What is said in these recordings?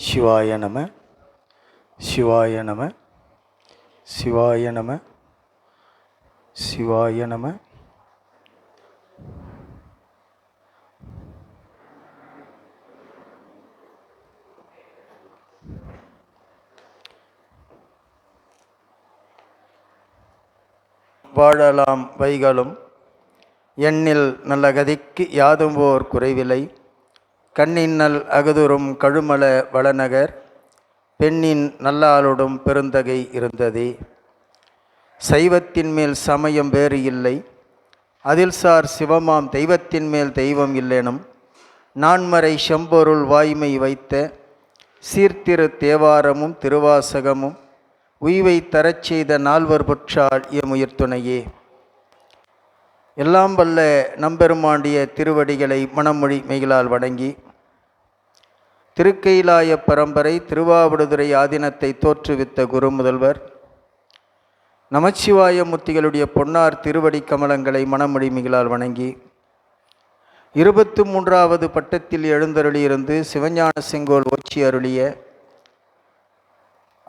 சிவாய நம சிவாய நம சிவாய நம சிவாய நம. வாழலாம் வைகளும் எண்ணில் நல்ல கதிக்கு யாதும்போர் குறைவில்லை. கண்ணின்னல் அகுதுறும் கழுமல வளநகர் பெண்ணின் நல்லாளொடும் பெருந்தகை இருந்ததே. சைவத்தின் மேல் சமயம் வேறு இல்லை, அதில் சார் சிவமாம் தெய்வத்தின் மேல் தெய்வம் இல்லெனும். நான்மறை செம்பொருள் வாய்மை வைத்த சீர்திரு தேவாரமும் திருவாசகமும் உய்வை தரச் செய்த நால்வர் பொற்றால் எமுயிர் துணையே. எல்லாம் வல்ல நம்பெருமாண்டிய திருவடிகளை மனமொழி மெய்களால் வணங்கி, திருக்கைலாய பரம்பரை திருவாவடுதுறை ஆதீனத்தை தோற்றுவித்த குரு முதல்வர் நமச்சிவாய மூர்த்திகளுடைய பொன்னார் திருவடி கமலங்களை மனமொழி மெய்களால் வணங்கி, 23வது பட்டத்தில் எழுந்தருளியிருந்து சிவஞான செங்கோல் ஓச்சி அருளிய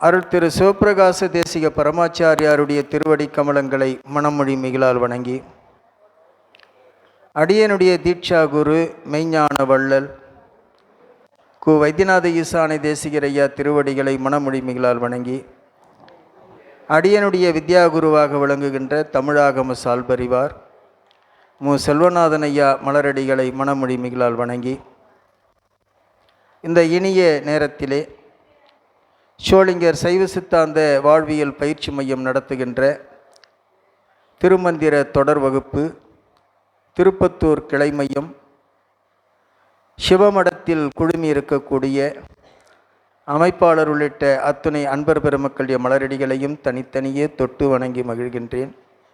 அருள் திரு சிவப்பிரகாச தேசிக பரமாச்சாரியாருடைய திருவடி கமலங்களை மனமொழி மெய்களால் வணங்கி, அடியனுடைய தீட்சா குரு மெய்ஞான வள்ளல் கு வைத்தியநாத ஈசானை தேசிகர் ஐயா திருவடிகளை மனமொழி மெய்களால் வணங்கி, அடியனுடைய வித்யாகுருவாக விளங்குகின்ற தமிழாகம சால்பறிவார் மு செல்வநாதன் ஐயா மலரடிகளை மனமொழி மெய்களால் வணங்கி, இந்த இனிய நேரத்திலே ஷோலிங்கர் சைவ சித்தாந்த வாழ்வியல் பயிற்சி மையம் நடத்துகின்ற திருமந்திர தொடர் வகுப்பு திருப்பத்தூர் கிளை மையம் சிவமடத்தில் குழுமி இருக்கக்கூடிய அமைப்பாளர் உள்ளிட்ட அத்துணை அன்பர் பெருமக்களுடைய மலரடிகளையும் தனித்தனியே தொட்டு வணங்கி மகிழ்கின்றேன்.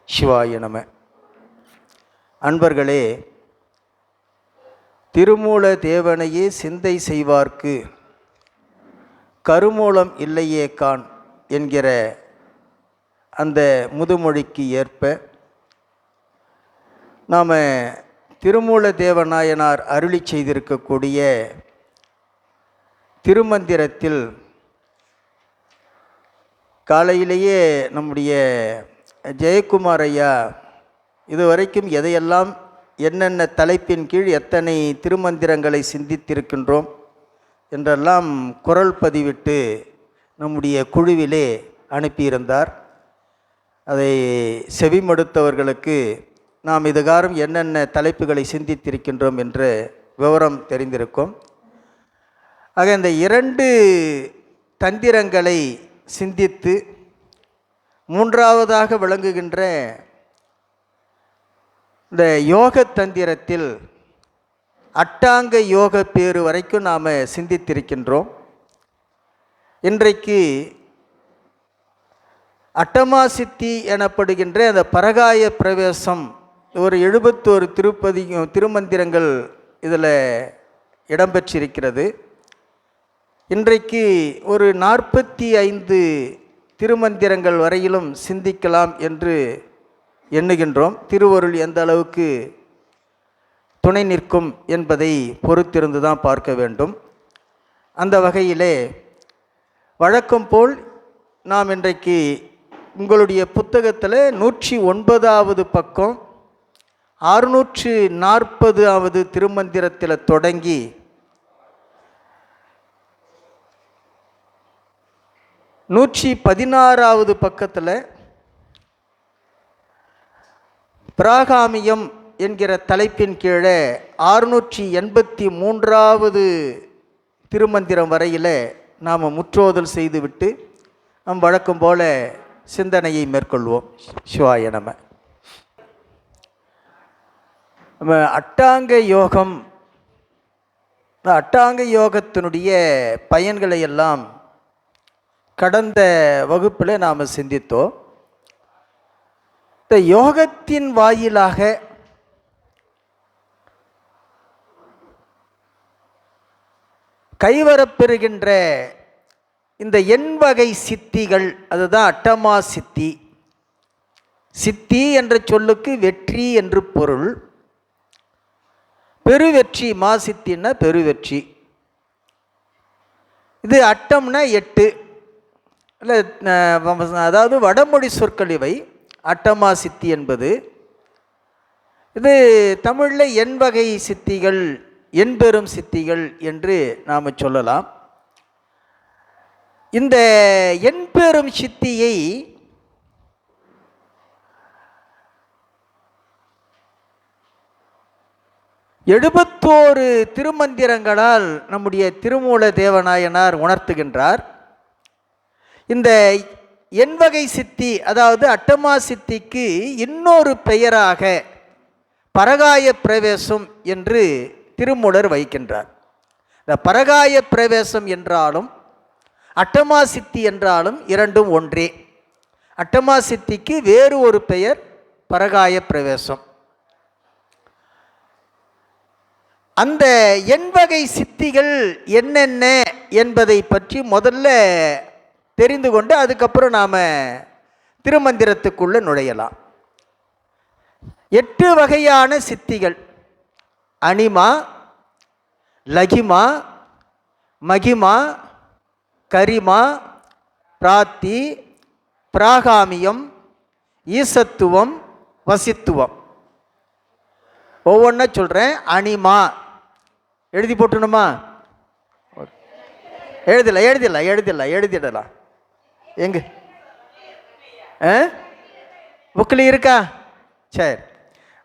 சிவாய நம. அன்பர்களே, திருமூல தேவனையே சிந்தை செய்வார்க்கு கருமூலம் இல்லையே கான் என்கிற அந்த முதுமொழிக்கு ஏற்ப நாம் திருமூல தேவநாயனார் அருளி செய்திருக்கக்கூடிய திருமந்திரத்தில் காலையிலேயே நம்முடைய ஜெயக்குமார் ஐயா இதுவரைக்கும் எதையெல்லாம் என்னென்ன தலைப்பின் கீழ் எத்தனை திருமந்திரங்களை சிந்தித்திருக்கின்றோம் என்றெல்லாம் குரல் பதிவிட்டு நம்முடைய குழுவிலே அனுப்பியிருந்தார். அதை செவிமடுத்தவர்களுக்கு நாம் இதுகாரம் என்னென்ன தலைப்புகளை சிந்தித்திருக்கின்றோம் என்ற விவரம் தெரிந்திருக்கும். ஆக இந்த 2 தந்திரங்களை சிந்தித்து மூன்றாவதாக விளங்குகின்ற இந்த யோக தந்திரத்தில் அட்டாங்க யோக பேறு வரைக்கும் நாம் சிந்தித்திருக்கின்றோம். இன்றைக்கு அட்டமா சித்தி எனப்படுகின்ற அந்த பரகாய பிரவேசம் ஒரு 71 திருமந்திரங்கள் இதில் இடம்பெற்றிருக்கிறது. இன்றைக்கு ஒரு 45 திருமந்திரங்கள் வரையிலும் சிந்திக்கலாம் என்று எண்ணுகின்றோம். திருவருள் எந்த அளவுக்கு துணை நிற்கும் என்பதை பொறுத்திருந்து தான் பார்க்க வேண்டும். அந்த வகையிலே வழக்கம் போல் நாம் இன்றைக்கு உங்களுடைய புத்தகத்தில் 109வது பக்கம் 640வது திருமந்திரத்தில் தொடங்கி 116வது பக்கத்தில் பிராகாமியம் என்கிற தலைப்பின் கீழே 683வது திருமந்திரம் வரையில் நாம் முற்றோதல் செய்துவிட்டு நம் வழக்கம் போல சிந்தனையை மேற்கொள்வோம். சிவாய நம. நம்ம அட்டாங்க யோகம், அட்டாங்க யோகத்தினுடைய பயன்களை எல்லாம் கடந்த வகுப்பில் நாம் சிந்தித்தோம். இந்த யோகத்தின் வாயிலாக கைவரப்பெறுகின்ற இந்த எண்வகை சித்திகள், அதுதான் அட்டமா சித்தி. சித்தி என்ற சொல்லுக்கு வெற்றி என்று பொருள். பெருவெற்றி, மா சித்தின்னா பெருவெற்றி. இது அட்டம்னா 8 இல்லை, அதாவது வடமொழி சொற்கள் இவை. அட்டமா சித்தி என்பது இது தமிழில் எண்வகை சித்திகள், எண்பெரும் சித்திகள் என்று நாம் சொல்லலாம். இந்த எண்பெரும் சித்தியை எழுபத்தோரு திருமந்திரங்களால் நம்முடைய திருமூல தேவநாயனார் உணர்த்துகின்றார். இந்த எண்வகை சித்தி, அதாவது அட்டமா சித்திக்கு இன்னொரு பெயராக பரகாய பிரவேசம் என்று திருமூலர் வைக்கின்றார். இந்த பரகாய பிரவேசம் என்றாலும் அட்டமா சித்தி என்றாலும் இரண்டும் ஒன்றே. அட்டமா சித்திக்கு வேறு ஒரு பெயர் பரகாய பிரவேசம். அந்த எண்வகை சித்திகள் என்னென்ன என்பதை பற்றி முதல்ல தெரிந்து கொண்டு அதுக்கப்புறம் நாம் திருமந்திரத்துக்குள்ளே நுழையலாம். 8 வகையான சித்திகள்: அனிமா, லகிமா, மகிமா, கரிமா, பிராத்தி, பிராகாமியம், ஈசத்துவம், வசித்துவம். ஒவ்வொன்றா சொல்கிறேன். அனிமா எழுதி போட்டணுமா? எழுதிடலாம். எங்க புக்கில் இருக்கா? சரி.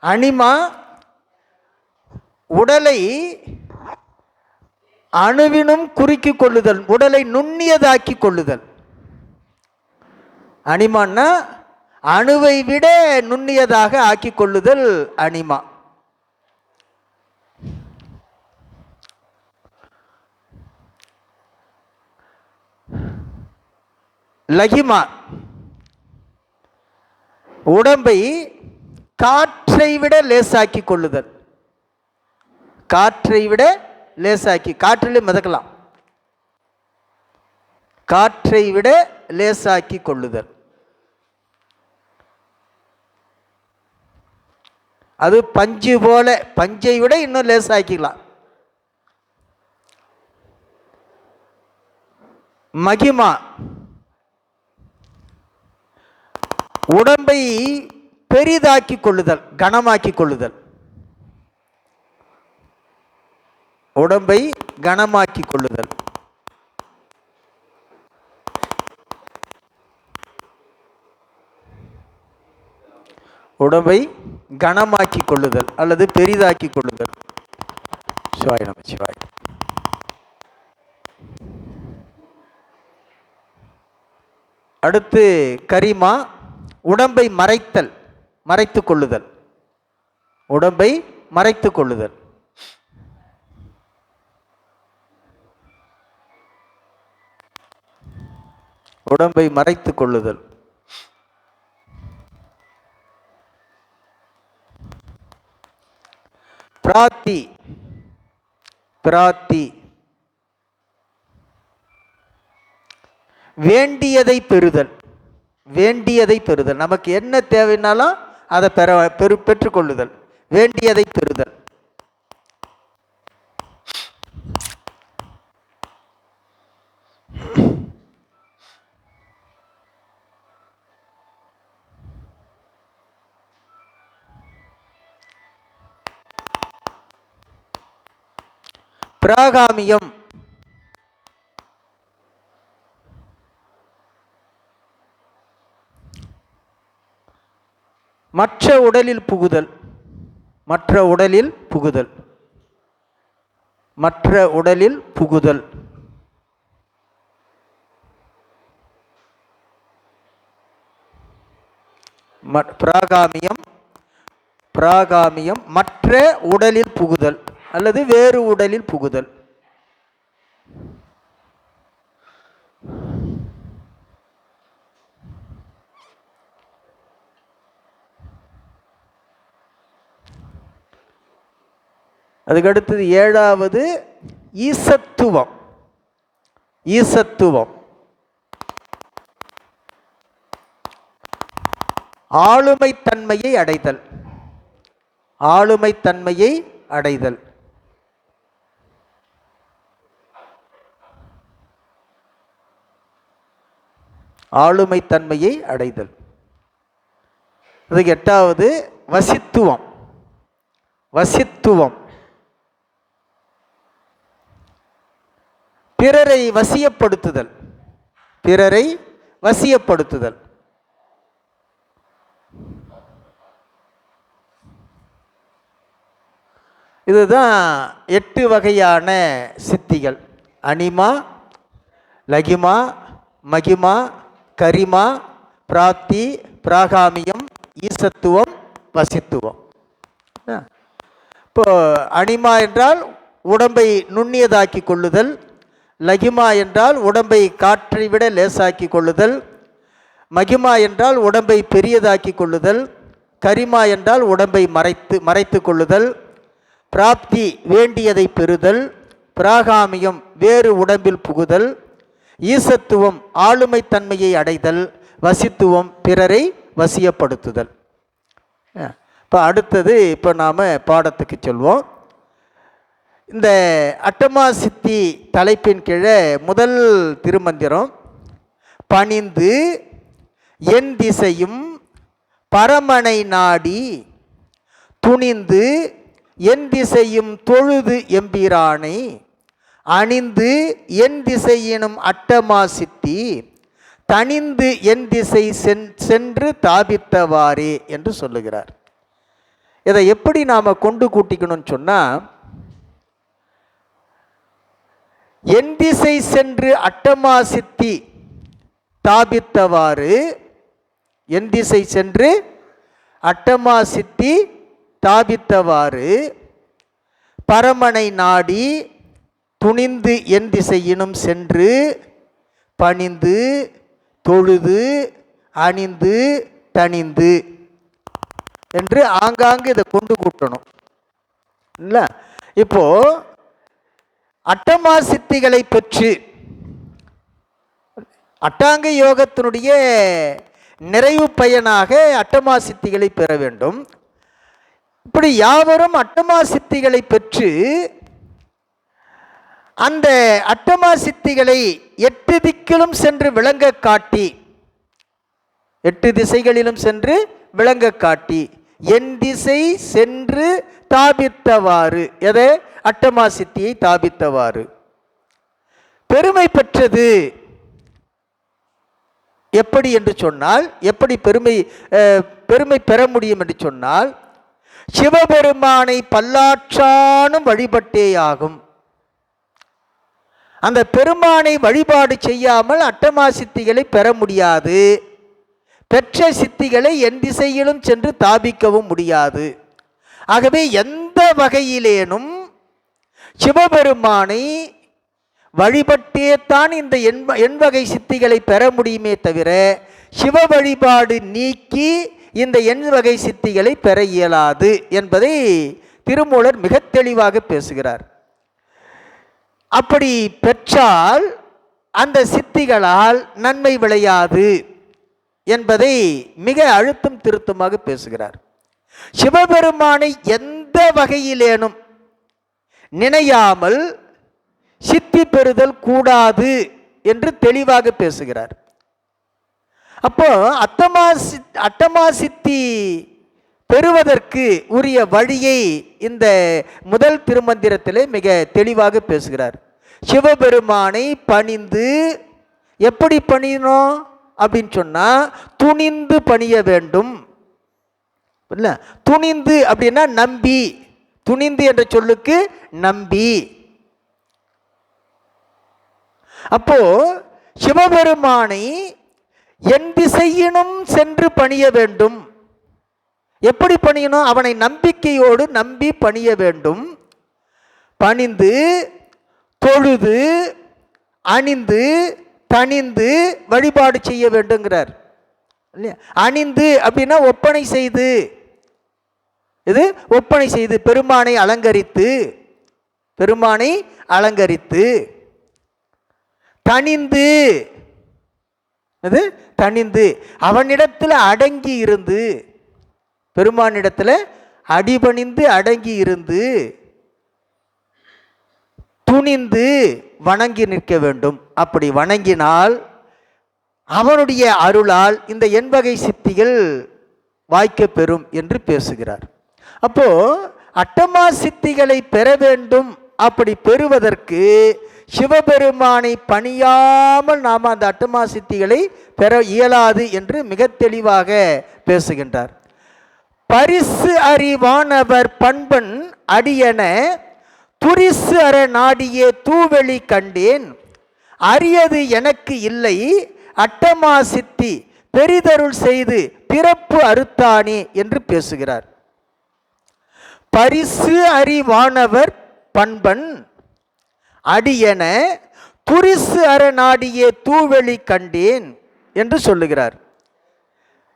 அனிமா உடலை அணுவினும் குறுக்கி கொள்ளுதல், உடலை நுண்ணியதாக்கி கொள்ளுதல். அனிமான்னா அணுவை விட நுண்ணியதாக ஆக்கி கொள்ளுதல் அனிமா. லகிமா உடம்பை காற்றை விட லேசாக்கி கொள்ளுதல். காற்றை விட லேசாக்கி, காற்றிலே மிதக்கலாம். காற்றை விட லேசாக்கி கொள்ளுதல். அது பஞ்சு போல, பஞ்சை விட இன்னும் லேசாக்கிக்கலாம். மகிமா உடம்பை பெரிதாக்கி கொள்ளுதல், கனமாக்கி கொள்ளுதல். உடம்பை கனமாக்கி கொள்ளுதல். உடம்பை கனமாக்கி கொள்ளுதல் அல்லது பெரிதாக்கி கொள்ளுதல். சிவாய நம சிவாய. அடுத்து கரிமா உடம்பை மறைத்தல், மறைத்து கொள்ளுதல். உடம்பை மறைத்து கொள்ளுதல். உடம்பை மறைத்து கொள்ளுதல். பிராத்தி, பிராத்தி வேண்டியதை பெறுதல். வேண்டியதை பெறுதல், நமக்கு என்ன தேவைன்னாலும் அதை பெற்றுக்கொள்ளுதல். வேண்டியதை பெறுதல். பிராகாமியம் மற்ற உடலில் புகுதல். மற்ற உடலில் புகுதல். மற்ற உடலில் புகுதல். பிராகாமியம், பிராகாமியம் மற்ற உடலில் புகுதல் அல்லது வேறு உடலில் புகுதல். அதுக்கடுத்தது 7வது ஈசத்துவம். ஈசத்துவம் ஆளுமைத்தன்மையை அடைதல். ஆளுமைத்தன்மையை அடைதல். ஆளுமை தன்மையை அடைதல். அதுக்கு 8வது வசித்துவம். வசித்துவம் பிறரை வசியப்படுத்துதல். பிறரை வசியப்படுத்துதல். இதுதான் 8 வகையான சித்திகள். அனிமா, லகிமா, மகிமா, கரிமா, பிராப்தி, பிராகாமியம், ஈசத்துவம், வசித்துவம். இப்போ அனிமா என்றால் உடம்பை நுண்ணியதாக்கி கொள்ளுதல், லகிமா என்றால் உடம்பை காற்றை விட லேசாக்கி கொள்ளுதல், மகிமா என்றால் உடம்பை பெரியதாக்கி கொள்ளுதல், கரிமா என்றால் உடம்பை மறைத்து கொள்ளுதல், பிராப்தி வேண்டியதை பெறுதல், பிராகாமியம் வேறு உடம்பில் புகுதல், ஈசத்துவம் ஆளுமை தன்மையை அடைதல், வசித்துவம் பிறரை வசியப்படுத்துதல். இப்போ அடுத்தது இப்போ நாம் பாடத்துக்கு சொல்வோம். இந்த அட்டமா சித்தி தலைப்பின் கீழே முதல் திருமந்திரம், பணிந்து என் திசையும் பரமனை நாடி துணிந்து என் திசையும் தொழுது எம்பிரானை அணிந்து என் திசையினும் அட்டமா சித்தி தனிந்து என் திசை சென்று தாபித்தவாறே என்று சொல்லுகிறார். இதை எப்படி நாம் கொண்டு கூட்டிக்கணும்னு சொன்னால், என் திசை சென்று அட்டமா சித்தி தாபித்தவாறு, என் திசை சென்று அட்டமா சித்தி தாபித்தவாறு, பரமனை நாடி துணிந்து என் திசையினும் சென்று பணிந்து தொழுது அணிந்து தணிந்து என்று ஆங்காங்கு இதை கொண்டு கூட்டணும் இல்லை? இப்போ அட்டமா சித்திகளை பெற்று அட்டாங்க யோகத்தினுடைய நிறைவு பயனாக அட்டமா சித்திகளை பெற வேண்டும். இப்படி யாவரும் அட்டமா சித்திகளை பெற்று அந்த அட்டமா சித்திகளை 8 திக்கிலும் சென்று விளங்க காட்டி, 8 திசைகளிலும் சென்று விளங்க காட்டி என் திசை சென்று தாபித்தவாறு, எதை? அட்டமா சித்தியை தாபித்தவாறு பெருமை பெற்றது. எப்படி என்று சொன்னால், எப்படி பெருமை பெற முடியும் என்று சொன்னால், சிவபெருமானை பல்லாற்றானும் வழிபட்டேயாகும். அந்த பெருமானை வழிபாடு செய்யாமல் அட்டமா சித்திகளை பெற முடியாது. பெற்ற சித்திகளை என் திசையிலும் சென்று தாபிக்கவும் முடியாது. ஆகவே எந்த வகையிலேனும் சிவபெருமானை வழிபட்டேத்தான் இந்த எண்வகை சித்திகளை பெற முடியுமே தவிர, சிவ வழிபாடு நீக்கி இந்த எண்வகை சித்திகளை பெற இயலாது என்பதை திருமூலர் மிக தெளிவாக பேசுகிறார். அப்படி பெற்றால் அந்த சித்திகளால் நன்மை விளையாது என்பதை மிக அழுத்தம் திருத்தமாக பேசுகிறார். சிவபெருமானை எந்த வகையிலேனும் நினையாமல் சித்தி பெறுதல் கூடாது என்று தெளிவாக பேசுகிறார். அப்போ அட்டமா சித்தி பெறுவதற்கு உரிய வழியை இந்த முதல் திருமந்திரத்திலே மிக தெளிவாக பேசுகிறார். சிவபெருமானை பணிந்து, எப்படி பணியணும் அப்படின்னு சொன்னா, துணிந்து பணிய வேண்டும். இல்ல, துணிந்து அப்படின்னா நம்பி, துணிந்து என்ற சொல்லுக்கு நம்பி. அப்போ சிவபெருமானை என் திசையினும் சென்று பணிய வேண்டும். எப்படி பணியணும்? அவனை நம்பிக்கையோடு நம்பி பணிய வேண்டும். பணிந்து தொழுது அணிந்து தணிந்து வழிபாடு செய்ய வேண்டுங்கிறார் இல்லையா? அணிந்து அப்படின்னா ஒப்பனை செய்து, இது ஒப்பனை செய்து பெருமானை அலங்கரித்து, பெருமானை அலங்கரித்து. தணிந்து, அது தணிந்து அவனிடத்தில் அடங்கி இருந்து, பெருமானிடத்தில் அடிபணிந்து அடங்கி இருந்து துணிந்து வணங்கி நிற்க வேண்டும். அப்படி வணங்கினால் அவனுடைய அருளால் இந்த எண்வகை சித்திகள் வாய்க்க பெறும் என்று பேசுகிறார். அப்போ அட்டமா சித்திகளை பெற வேண்டும். அப்படி பெறுவதற்கு சிவபெருமானை பணியாமல் நாம் அந்த அட்டமா சித்திகளை பெற இயலாது என்று மிக தெளிவாக பேசுகின்றார். பரிசு அறிவானவர் பண்பன் அடியன துரிசு அற நாடியே தூவெளி கண்டேன் அரியது எனக்கு இல்லை அட்டமா சித்தி பெரிதருள் செய்து பிறப்பு அறுத்தானே என்று பேசுகிறார். பரிசு அறிவானவர் பண்பன் அடியன துரிசு அற நாடியே தூவெளி கண்டேன் என்று சொல்லுகிறார்.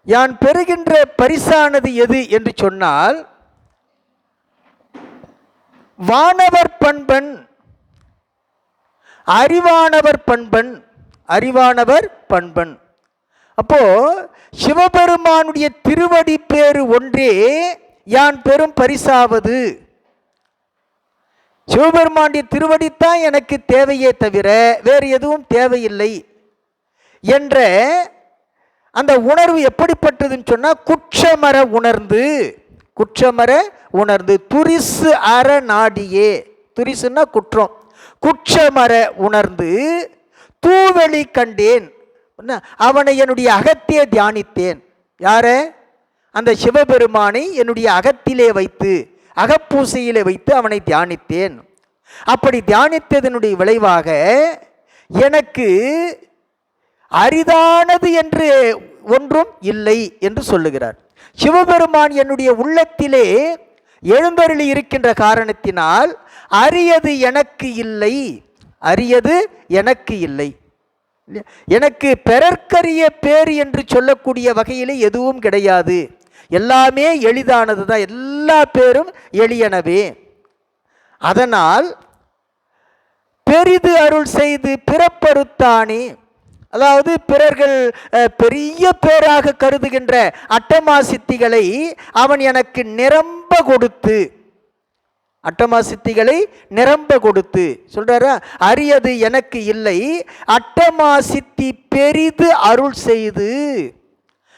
யான் பெறுகின்ற பரிசானது எது என்று சொன்னால் வானவர் பண்பன், அறிவானவர் பண்பன், அறிவானவர் பண்பன். அப்போ சிவபெருமானுடைய திருவடி பேறு ஒன்றே யான் பெரும் பரிசாவது. சிவபெருமானுடைய திருவடித்தான் எனக்கு தேவையே தவிர வேறு எதுவும் தேவையில்லை என்ற அந்த உணர்வு எப்படிப்பட்டதுன்னு சொன்னால் குற்றமர உணர்ந்து, குற்றமர உணர்ந்து துரிசு அற நாடியே, துரிசுன்னா குற்றம், குற்றமர உணர்ந்து தூவெளி கண்டேன், அவனை என்னுடைய அகத்தே தியானித்தேன். யார? அந்த சிவபெருமானை என்னுடைய அகத்திலே வைத்து, அகப்பூசையிலே வைத்து அவனை தியானித்தேன். அப்படி தியானித்ததனுடைய விளைவாக எனக்கு அரிதானது என்று ஒன்றும் இல்லை என்று சொல்லுகிறார். சிவபெருமான் என்னுடைய உள்ளத்திலே எழுந்தருளி இருக்கின்ற காரணத்தினால் அரியது எனக்கு இல்லை, அரியது எனக்கு இல்லை. எனக்கு பெறற்கரிய பேர் என்று சொல்லக்கூடிய வகையிலே எதுவும் கிடையாது. எல்லாமே எளிதானது தான், எல்லா பேரும் எளியனவே. அதனால் பெரிது அருள் செய்து பிறப்பறுத்தானே, அதாவது பிறர்கள் பெரிய பேராக கருதுகின்ற அட்டமா சித்திகளை அவன் எனக்கு நிரம்ப கொடுத்து, அட்டமா சித்திகளை நிரம்ப கொடுத்து சொல்றாரா, அரியது எனக்கு இல்லை அட்டமா சித்தி பெரிது அருள் செய்து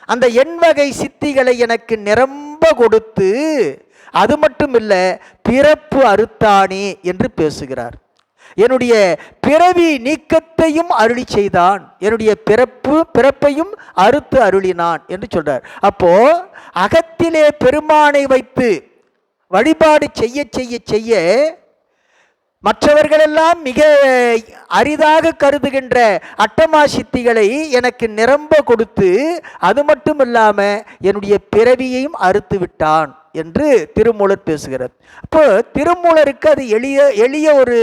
அந்த எண்வகை சித்திகளை எனக்கு நிரம்ப கொடுத்து, அது மட்டும் இல்லை பிறப்பு அறுத்தானே என்று பேசுகிறார். என்னுடைய பிறவி நீக்கத்தையும் அருளி செய்தான், என்னுடைய பிறப்பையும் அறுத்து அருளினான் என்று சொல்றார். அப்போ அகத்திலே பெருமானை வைத்து வழிபாடு செய்ய செய்ய செய்ய மற்றவர்களெல்லாம் மிக அரிதாக கருதுகின்ற அட்டமா சித்திகளை எனக்கு நிரம்ப கொடுத்து, அது மட்டும் இல்லாமல் என்னுடைய பிறவியையும் அறுத்து விட்டான் என்று திருமூலர் பேசுகிறார். அப்போ திருமூலருக்கு அது எளிய ஒரு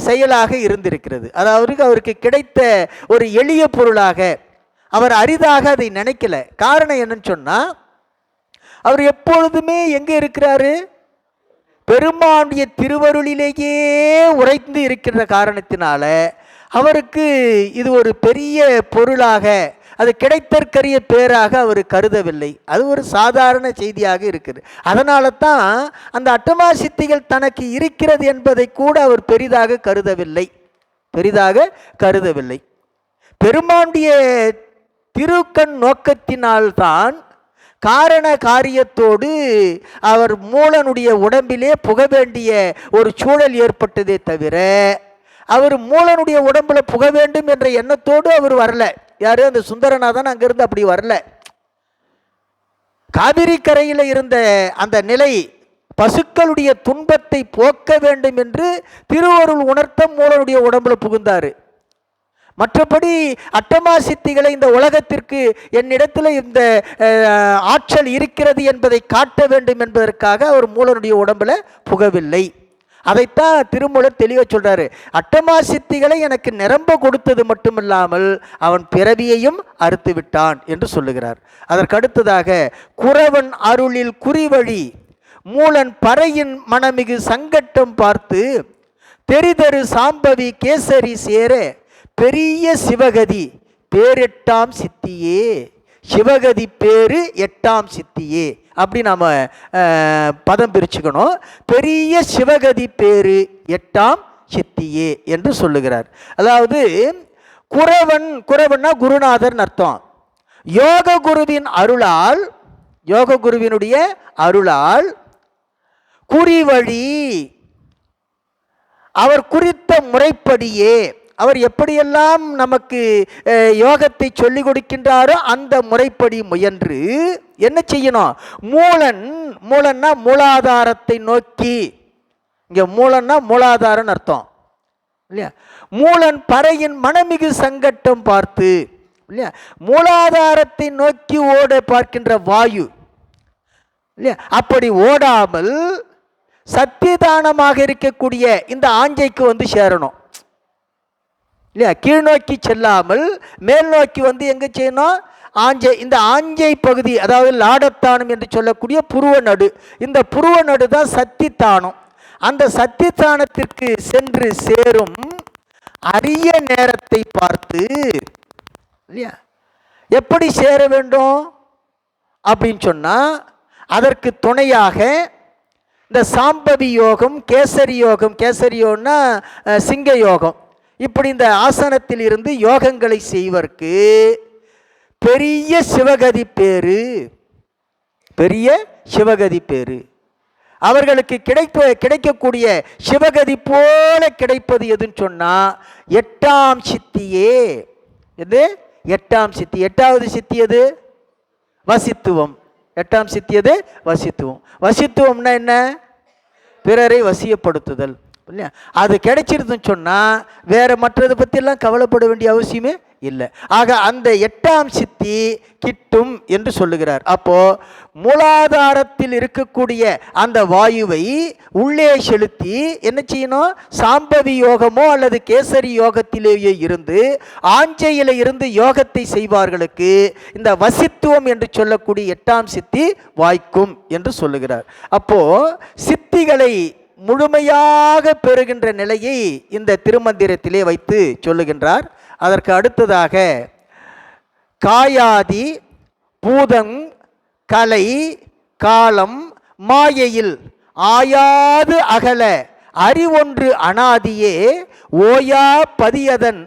செயலாக இருந்திருக்கிறது. அதாவது அவருக்கு கிடைத்த ஒரு எளிய பொருளாக அவர் அரிதாக அதை நினைக்கல. காரணம் என்னன்னு சொன்னால், அவர் எப்பொழுதுமே எங்கே இருக்கிறாரு? பெருமானுடைய திருவருளிலேயே உரைந்து இருக்கின்ற காரணத்தினால அவருக்கு இது ஒரு பெரிய பொருளாக, அது கிடைத்தற்கரிய பேராக அவர் கருதவில்லை. அது ஒரு சாதாரண செய்தியாக இருக்குது. அதனால தான் அந்த அட்டமா சித்திகள் தனக்கு இருக்கிறது என்பதை கூட அவர் பெரிதாக கருதவில்லை, பெரிதாக கருதவில்லை. பெருமானுடைய திருக்கண் நோக்கத்தினால்தான் காரண காரியத்தோடு அவர் மூலனுடைய உடம்பிலே புக வேண்டிய ஒரு சூழல் ஏற்பட்டதே தவிர அவர் மூலனுடைய உடம்புல புக வேண்டும் என்ற எண்ணத்தோடு அவர் வரல. யாரு? அந்த சுந்தரநாதன் அங்கிருந்து அப்படி வரல. காவிரி கரையில் இருந்த அந்த நிலை பசுக்களுடைய துன்பத்தை போக்க வேண்டும் என்று திருவருள் உணர்த்த மூலனுடைய உடம்புல புகுந்தார். மற்றபடி அட்டமா சித்திகளை இந்த உலகத்திற்கு என்னிடத்தில் இந்த ஆற்றல் இருக்கிறது என்பதை காட்ட வேண்டும் என்பதற்காக அவர் மூலனுடைய உடம்புல புகவில்லை. அதைத்தான் திருமூலர் தெளிவாக சொல்றாரு. அட்டமா சித்திகளை எனக்கு நிரம்ப கொடுத்தது மட்டுமில்லாமல் அவன் பிறவியையும் அறுத்து விட்டான் என்று சொல்லுகிறார். அதற்கடுத்ததாக குறவன் அருளில் குறிவழி மூலன் பறையின் மனமிகு சங்கட்டம் பார்த்து தெரிதரு சாம்பவி கேசரி சேர பெரிய சிவகதி பேரெட்டாம் சித்தியே, சிவகதி பேரு எட்டாம் சித்தியே, அப்படி நாம் பதம் பிரிச்சுக்கணும். பெரிய சிவகதி பேரு எட்டாம் சித்தியே என்று சொல்லுகிறார். அதாவது குரவன்னா குருநாதர் அர்த்தம். யோக குருவின் அருளால், யோக குருவினுடைய அருளால் குறிவழி, அவர் குறித்த முறைப்படியே, அவர் எப்படியெல்லாம் நமக்கு யோகத்தை சொல்லிக் கொடுக்கின்றாரோ அந்த முறைப்படி முயன்று என்ன செய்யணும்? மூலன்னா மூலாதாரத்தை நோக்கி. இங்க மூலன்னா மூலாதாரம் அர்த்தம் இல்லையா? மூலன் பறையின் மனமிகு சங்கட்டம் பார்த்து இல்லையா? மூலாதாரத்தை நோக்கி ஓட பார்க்கின்ற வாயு இல்லையா? அப்படி ஓடாமல் சத்தியதானமாக இருக்கக்கூடிய இந்த ஆஞ்சைக்கு வந்து சேரணும் இல்லையா? கீழ் நோக்கி செல்லாமல் மேல் நோக்கி வந்து எங்க செய்யணும்? ஆஞ்சை. இந்த ஆஞ்சை பகுதி, அதாவது லாடத்தானம் என்று சொல்லக்கூடிய புருவ நடு, இந்த புருவ நடு தான் சத்தித்தானம். அந்த சத்தித்தானத்திற்கு சென்று சேரும் அரிய நேரத்தை பார்த்து இல்லையா, எப்படி சேர வேண்டும் அப்படின்னு சொன்னா, அதற்கு துணையாக இந்த சாம்பவி யோகம், கேசரி யோகம், கேசரி யோகம்னா சிங்க யோகம், இப்படி இந்த ஆசனத்தில் இருந்து யோகங்களை செய்வதற்கு பெரிய சிவகதி பேரு, பெரிய சிவகதி பேரு. அவர்களுக்கு கிடைக்கக்கூடிய சிவகதி போல கிடைப்பது எதுன்னு சொன்னா எட்டாம் சித்தியே. எது? எட்டாம் சித்தி. எட்டாவது சித்தி எது? வசித்துவம். எட்டாம் சித்தி எது? வசித்துவம். வசித்துவம்னா என்ன? பிறரை வசியப்படுத்துதல் இல்லையா? அது கிடைச்சிருதுன்னு சொன்னா வேற மற்றதை பத்தி எல்லாம் கவலைப்பட வேண்டிய அவசியமே இல்லை. ஆக அந்த எட்டாம் சித்தி கிட்டும் என்று சொல்லுகிறார். அப்போ மூலாதாரத்தில் இருக்கக்கூடிய அந்த வாயுவை உள்ளே செலுத்தி என்ன செய்யணும்? சாம்பவி யோகமோ அல்லது கேசரி யோகத்திலேயே இருந்து ஆஞ்சையில இருந்து யோகத்தை செய்வார்களுக்கு இந்த வசித்துவம் என்று சொல்லக்கூடிய எட்டாம் சித்தி வாய்க்கும் என்று சொல்லுகிறார். அப்போ சித்திகளை முழுமையாக பெறுகின்ற நிலையை இந்த திருமந்திரத்திலே வைத்து சொல்லுகின்றார். அதற்கு அடுத்ததாக காயாதி பூதம் கலை காலம் மாயையில் ஆயாது அகல அறிவொன்று அனாதியே ஓயா பதியதன்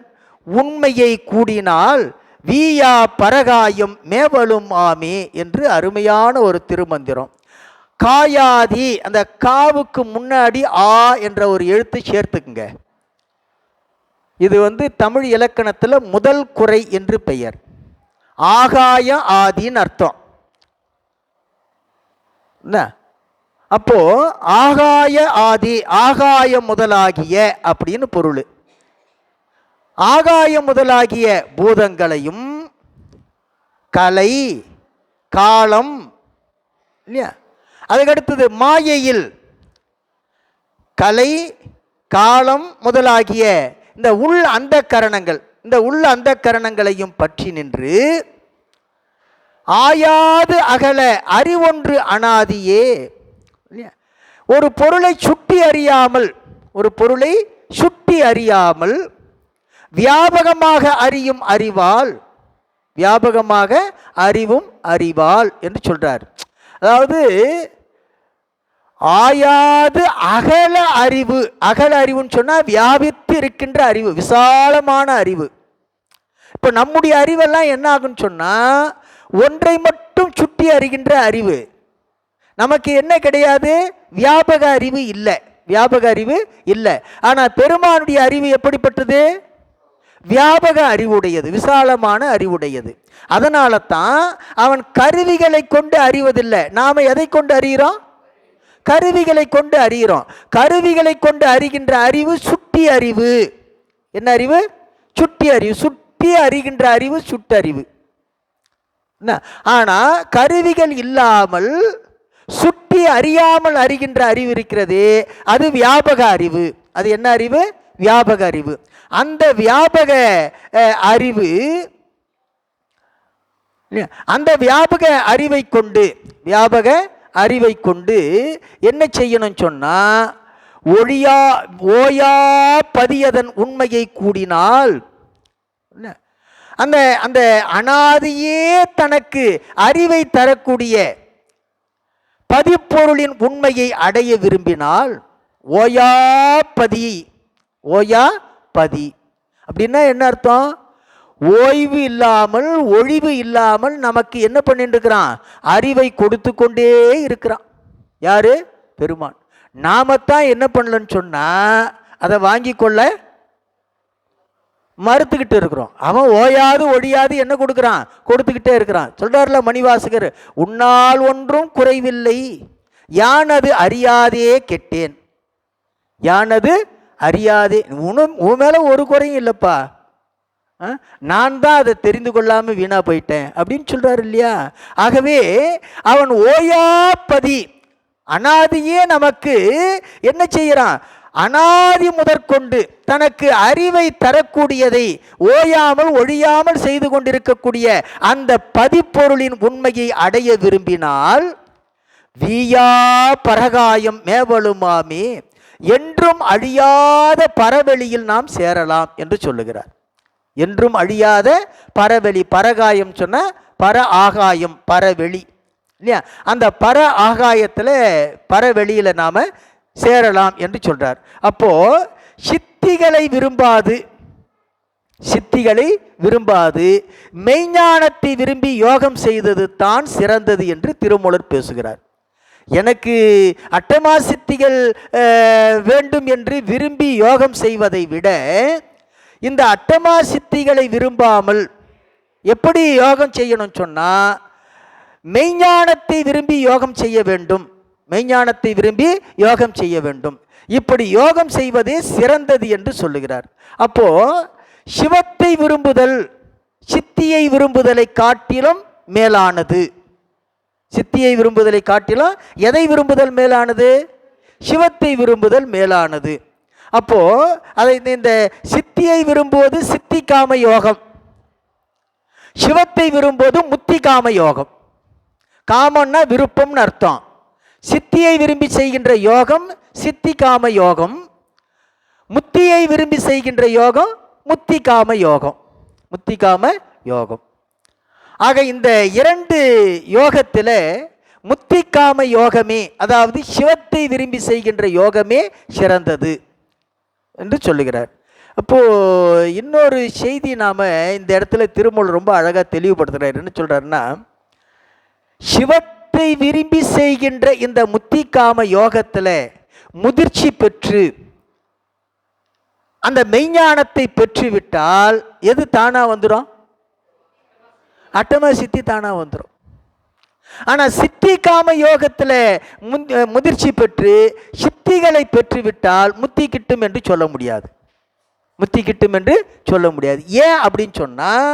உண்மையை கூடினால் வீயா பரகாயம் மேவலும் ஆமே என்று அருமையான ஒரு திருமந்திரம். காயாதி, அந்த காவுக்கு முன்னாடி ஆ என்ற ஒரு எழுத்து சேர்த்துக்குங்க. இது வந்து தமிழ் இலக்கணத்தில் முதல் குறை என்று பெயர். ஆகாய ஆதின்னு அர்த்தம். அப்போ ஆகாய ஆதி, ஆகாய முதலாகிய அப்படின்னு பொருள். ஆகாய முதலாகிய பூதங்களையும் கலை காலம் இல்லையா, அதுக்கடுத்தது மாயையில் கலை காலம் முதலாகிய இந்த உள் அந்த கரணங்கள், இந்த உள் அந்த கரணங்களையும் பற்றி நின்று ஆயாது அகல அறிவொன்று அனாதியே. ஒரு பொருளை சுட்டி அறியாமல், ஒரு பொருளை சுட்டி அறியாமல் வியாபகமாக அறியும் அறிவால், வியாபகமாக அறிவும் அறிவால் என்று சொல்றார். அதாவது ஆயாது அகல அறிவு. அகல அறிவுன்னு சொன்னா வியாபித்து இருக்கின்ற அறிவு, விசாலமான அறிவு. இப்ப நம்முடைய அறிவெல்லாம் என்ன ஆகுன்னு சொன்னா ஒன்றை மட்டும் சுட்டி அறிகின்ற அறிவு. நமக்கு என்ன கிடையாது? வியாபக அறிவு இல்லை, வியாபக அறிவு இல்லை. ஆனா பெருமானுடைய அறிவு எப்படிப்பட்டது? வியாபக அறிவுடையது, விசாலமான அறிவுடையது. அதனால தான் அவன் கருவிகளை கொண்டு அறிவதில்லை. நாம எதை கொண்டு அறிகிறோம்? கருவிகளை கொண்டு அறிகிறோம். கருவிகளை கொண்டு அறிகின்ற அறிவு சுட்டி அறிவு. என்ன அறிவு? சுட்டி அறிவு. சுட்டி அறிகின்ற அறிவு சுட்டறிவு. ஆனா கருவிகள் இல்லாமல் சுட்டி அறியாமல் அறிகின்ற அறிவு இருக்கிறது, அது வியாபக அறிவு. அது என்ன அறிவு? வியாபக அறிவு. அந்த வியாபக அறிவு, அந்த வியாபக அறிவை கொண்டு, வியாபக அறிவை கொண்டு என்ன செய்யணும் சொன்னா ஒளியா ஓயா பதியதன் உண்மையை கூடினால் அந்த அந்த அனாதியே தனக்கு அறிவை தரக்கூடிய பதிப்பொருளின் உண்மையை அடைய விரும்பினால் ஓயா பதி, ஓயா பதி அப்படின்னா என்ன அர்த்தம்? ஓய்வு இல்லாமல் ஒழிவு இல்லாமல் நமக்கு என்ன பண்ணிட்டு இருக்கிறான்? அறிவை கொடுத்து கொண்டே இருக்கிறான். யாரு? பெருமான். நாமத்தான் என்ன பண்ணலன்னு சொன்னா அதை வாங்கி கொள்ள மறுத்துக்கிட்டு இருக்கிறோம். அவன் ஓயாது ஒழியாது என்ன கொடுக்குறான்? கொடுத்துக்கிட்டே இருக்கிறான். சொல்றாருல மணிவாசகர், உன்னால் ஒன்றும் குறைவில்லை, யானது அறியாதே கெட்டேன். யானது அறியாதே, உன் மேல ஒரு குறையும் இல்லைப்பா, நான் தான் அதை தெரிந்து கொள்ளாமல் வீணா போயிட்டேன் அப்படின்னு சொல்றாரு இல்லையா? ஆகவே அவன் ஓயாப்பதி, அனாதியே நமக்கு என்ன செய்யறான்? அனாதி முதற்கொண்டு தனக்கு அறிவை தரக்கூடியதை ஓயாமல் ஒழியாமல் செய்து கொண்டிருக்கக்கூடிய அந்த பதிப்பொருளின் உண்மையை அடைய விரும்பினால் வீயா பரகாயம் மேவலுமாமே, என்றும் அழியாத பரவெளியில் நாம் சேரலாம் என்று சொல்லுகிறார். என்றும் அழியாத பரவெளி, பரகாயம் சொன்ன பர ஆகாயம், பரவெளி இல்லையா? அந்த பர ஆகாயத்தில் பரவெளியில் நாம் சேரலாம் என்று சொல்றார். அப்போ சித்திகளை விரும்பாது, சித்திகளை விரும்பாது மெய்ஞானத்தை விரும்பி யோகம் செய்தது தான் சிறந்தது என்று திருமூலர் பேசுகிறார். எனக்கு அட்டமா சித்திகள் வேண்டும் என்று விரும்பி யோகம் செய்வதை விட இந்த அட்டமா சித்திகளை விரும்பாமல் எப்படி யோகம் செய்யணும் சொன்னா மெய்ஞானத்தை விரும்பி யோகம் செய்ய வேண்டும். மெய்ஞானத்தை விரும்பி யோகம் செய்ய வேண்டும். இப்படி யோகம் செய்வதே சிறந்தது என்று சொல்லுகிறார். அப்போ சிவத்தை விரும்புதல் சித்தியை விரும்புதலை காட்டிலும் மேலானது. சித்தியை விரும்புதலை காட்டிலும் எதை விரும்புதல் மேலானது? சிவத்தை விரும்புதல் மேலானது. அப்போ அதை இந்த சித்தியை விரும்புவது சித்தி காம யோகம், சிவத்தை விரும்புவது முத்தி காம யோகம். காமன்னா விருப்பம்னு அர்த்தம். சித்தியை விரும்பி செய்கின்ற யோகம் சித்தி காம யோகம், முத்தியை விரும்பி செய்கின்ற யோகம் முத்தி காம யோகம், முத்தி காம யோகம். ஆக இந்த இரண்டு யோகத்தில் முத்தி காம யோகமே, அதாவது சிவத்தை விரும்பி செய்கின்ற யோகமே சிறந்தது என்று சொல்லுகிறார். அப்போது இன்னொரு செய்தி நாம் இந்த இடத்துல திருமூலர் ரொம்ப அழகாக தெளிவுபடுத்துகிறார். என்ன சொல்கிறாருன்னா, சிவத்தை விரும்பி செய்கின்ற இந்த முத்தி காம யோகத்தில் முதிர்ச்சி பெற்று அந்த மெய்ஞானத்தை பெற்றுவிட்டால் எது தானாக வந்துடும்? அட்டமா சித்தி தானாக வந்துடும். ஆனால் சித்தி காம யோகத்தில் முதிர்ச்சி பெற்று சித்திகளை பெற்றுவிட்டால் முத்தி கிட்டும் என்று சொல்ல முடியாது. முத்தி கிட்டும் என்று சொல்ல முடியாது. ஏன் அப்படின்னு சொன்னால்,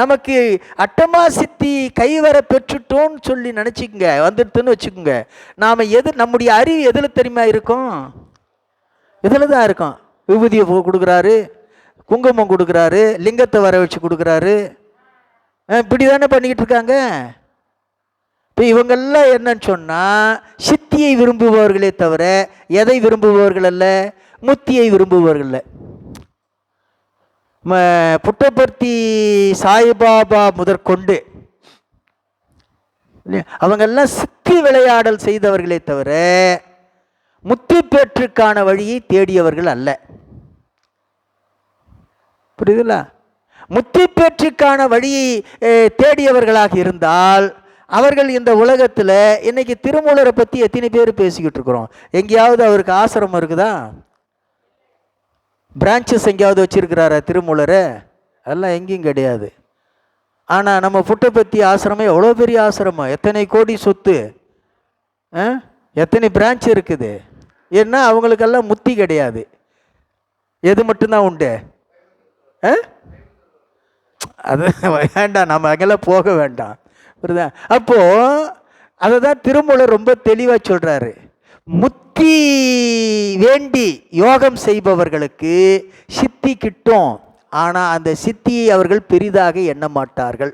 நமக்கு அட்டமா சித்தி கைவர பெற்றுட்டோன்னு சொல்லி நினச்சிக்கோங்க, வந்துடுதுன்னு வச்சுக்கோங்க. நாம் நம்முடைய அறிவு எதில் தெரியுமா இருக்கும்? இதில் தான் இருக்கும். விபூதியை கொடுக்குறாரு, குங்குமம் கொடுக்குறாரு, லிங்கத்தை வர வச்சு கொடுக்குறாரு, இப்படி தானே பண்ணிக்கிட்டு இருக்காங்க. இப்போ இவங்கெல்லாம் என்னன்னு சொன்னால் சித்தியை விரும்புபவர்களே தவிர எதை விரும்புபவர்கள் அல்ல? முத்தியை விரும்புபவர்கள் அல்ல. புட்டபர்த்தி சாய்பாபா முதற்கொண்டு அவங்கெல்லாம் சித்தி விளையாடல் செய்தவர்களே தவிர முத்தி பெற்றுக்கான வழியை தேடியவர்கள் அல்ல. புரியுதுல்ல? முத்தி பெற்றுக்கான வழியை தேடியவர்களாக இருந்தால் அவர்கள் இந்த உலகத்தில் இன்னைக்கு திருமூலரை பற்றி எத்தனை பேர் பேசிக்கிட்டு இருக்கிறோம்? எங்கேயாவது அவருக்கு ஆசிரமம் இருக்குதா? பிரான்ச்சஸ் எங்கேயாவது வச்சிருக்கிறாரா திருமூலரை? அதெல்லாம் எங்கேயும் கிடையாது. ஆனால் நம்ம புட்டபர்த்தி ஆசிரமம் எவ்வளோ பெரிய ஆசிரமம், எத்தனை கோடி சொத்து, எத்தனை பிரான்ச் இருக்குது. ஏன்னா அவங்களுக்கெல்லாம் முத்தி கிடையாது. எது மட்டும்தான் உண்டு? அது வேண்டாம், நம்ம அங்கெல்லாம் போக வேண்டாம். புரியுதா? அப்போது அதை தான் திருமூலர் ரொம்ப தெளிவாக சொல்கிறாரு. முத்தி வேண்டி யோகம் செய்பவர்களுக்கு சித்தி கிட்டும். ஆனால் அந்த சித்தியை அவர்கள் பெரிதாக எண்ண மாட்டார்கள்,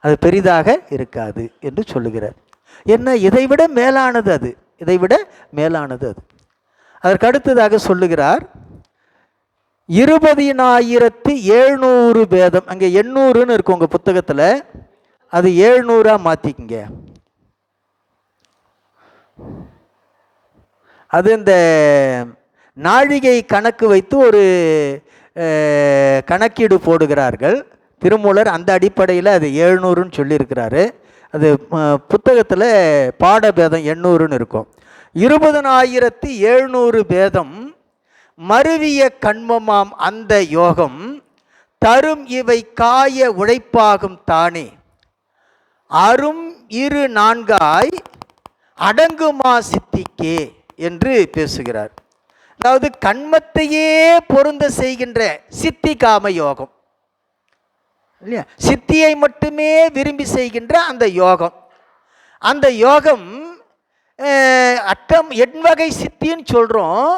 அது பெரிதாக இருக்காது என்று சொல்லுகிறார். என்ன, இதைவிட மேலானது அது, இதைவிட மேலானது அது. அதற்கு அடுத்ததாக சொல்லுகிறார் 20,700 பேதம். அங்கே 800ன்னு இருக்கும் உங்கள் புத்தகத்தில், அது 700 மாற்றிக்குங்க. அது இந்த நாழிகை கணக்கு வைத்து ஒரு கணக்கீடு போடுகிறார்கள். திருமூலர் அந்த அடிப்படையில் அது 700ன்னு சொல்லியிருக்கிறாரு. அது புத்தகத்தில் பாடபேதம் 800ன்னு இருக்கும். 20,700 பேதம் மருவிய கண்மமாம் அந்த யோகம் தரும் இவை காய உழைப்பாகும் தானே அரும் 4 அடங்குமா சித்திக்கே என்று பேசுகிறார். அதாவது கண்மத்தையே பொருந்த செய்கின்ற சித்தி காம யோகம் இல்லையா, சித்தியை மட்டுமே விரும்பி செய்கின்ற அந்த யோகம். அந்த யோகம் எண்வகை சித்தின்னு சொல்கிறோம்,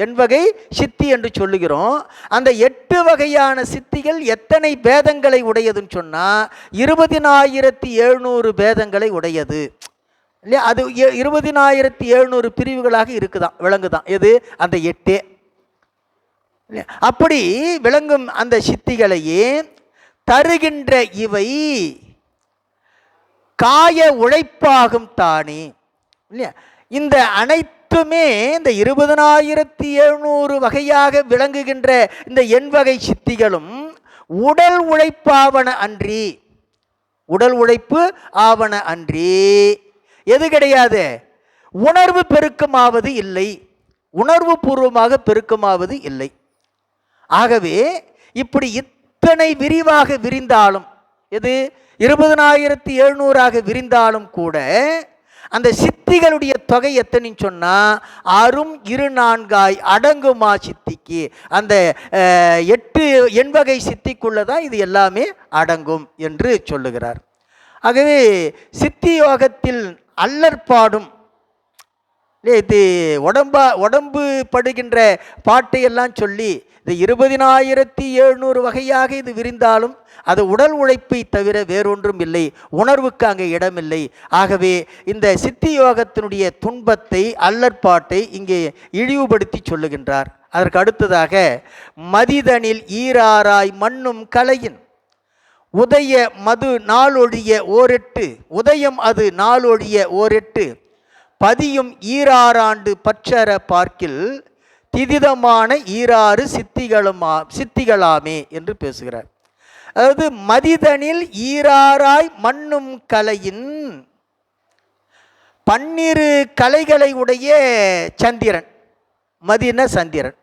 எண்வகை சித்தி என்று சொல்லுகிறோம். அந்த 8 வகையான சித்திகள் எத்தனை பேதங்களை உடையதுன்னு சொன்னால் 20,700 பேதங்களை உடையது இல்லையா. அது 20,700 பிரிவுகளாக இருக்குதான், விளங்குதான். எது அந்த 8 இல்லையா. அப்படி விளங்கும் அந்த சித்திகளையே தருகின்ற இவை காய உழைப்பாகும் தானே இல்லையா. இந்த அனைத்துமே இந்த 20,700 வகையாக விளங்குகின்ற இந்த எண்வகை சித்திகளும் உடல் உழைப்பாவன அன்றி, உடல் உழைப்பு ஆவன அன்றி எது கிடையாது, உணர்வு பெருக்கமாவது இல்லை, உணர்வு பூர்வமாக பெருக்கமாவது இல்லை. ஆகவே இப்படி இத்தனை விரிவாக விரிந்தாலும், எது 20,700ஆக விரிந்தாலும் கூட அந்த சித்திகளுடைய தொகை எத்தனைன்னு சொன்னால் அரும் 4 அடங்குமா சித்திக்கு. அந்த 8 எண்வகை சித்திக்குள்ளதான் இது எல்லாமே அடங்கும் என்று சொல்லுகிறார். ஆகவே சித்தி யோகத்தில் அல்லற்பாடும் இது உடம்பு படுகின்ற பாட்டையெல்லாம் சொல்லி இந்த 20,700 வகையாக இது விரிந்தாலும் அது உடல் உழைப்பை தவிர வேறொன்றும் இல்லை, உணர்வுக்கு அங்கே இடமில்லை. ஆகவே இந்த சித்தி யோகத்தினுடைய துன்பத்தை அல்லற்பாட்டை இங்கே இழிவுபடுத்தி சொல்லுகின்றார். அதற்கு அடுத்ததாக மதிதனில் ஈராராய் மண்ணும் கலையின் உதய மது நாளொழிய ஓரெட்டு, உதயம் அது நாளொழிய ஓரெட்டு பதியும் 6 பற்றற பார்க்கில் திதிதமான 6 சித்திகளாமே என்று பேசுகிறார். அதாவது மதிதனில் ஈராராய் மண்ணும் கலையின் 12 கலைகளை உடைய சந்திரன், மதின சந்திரன்,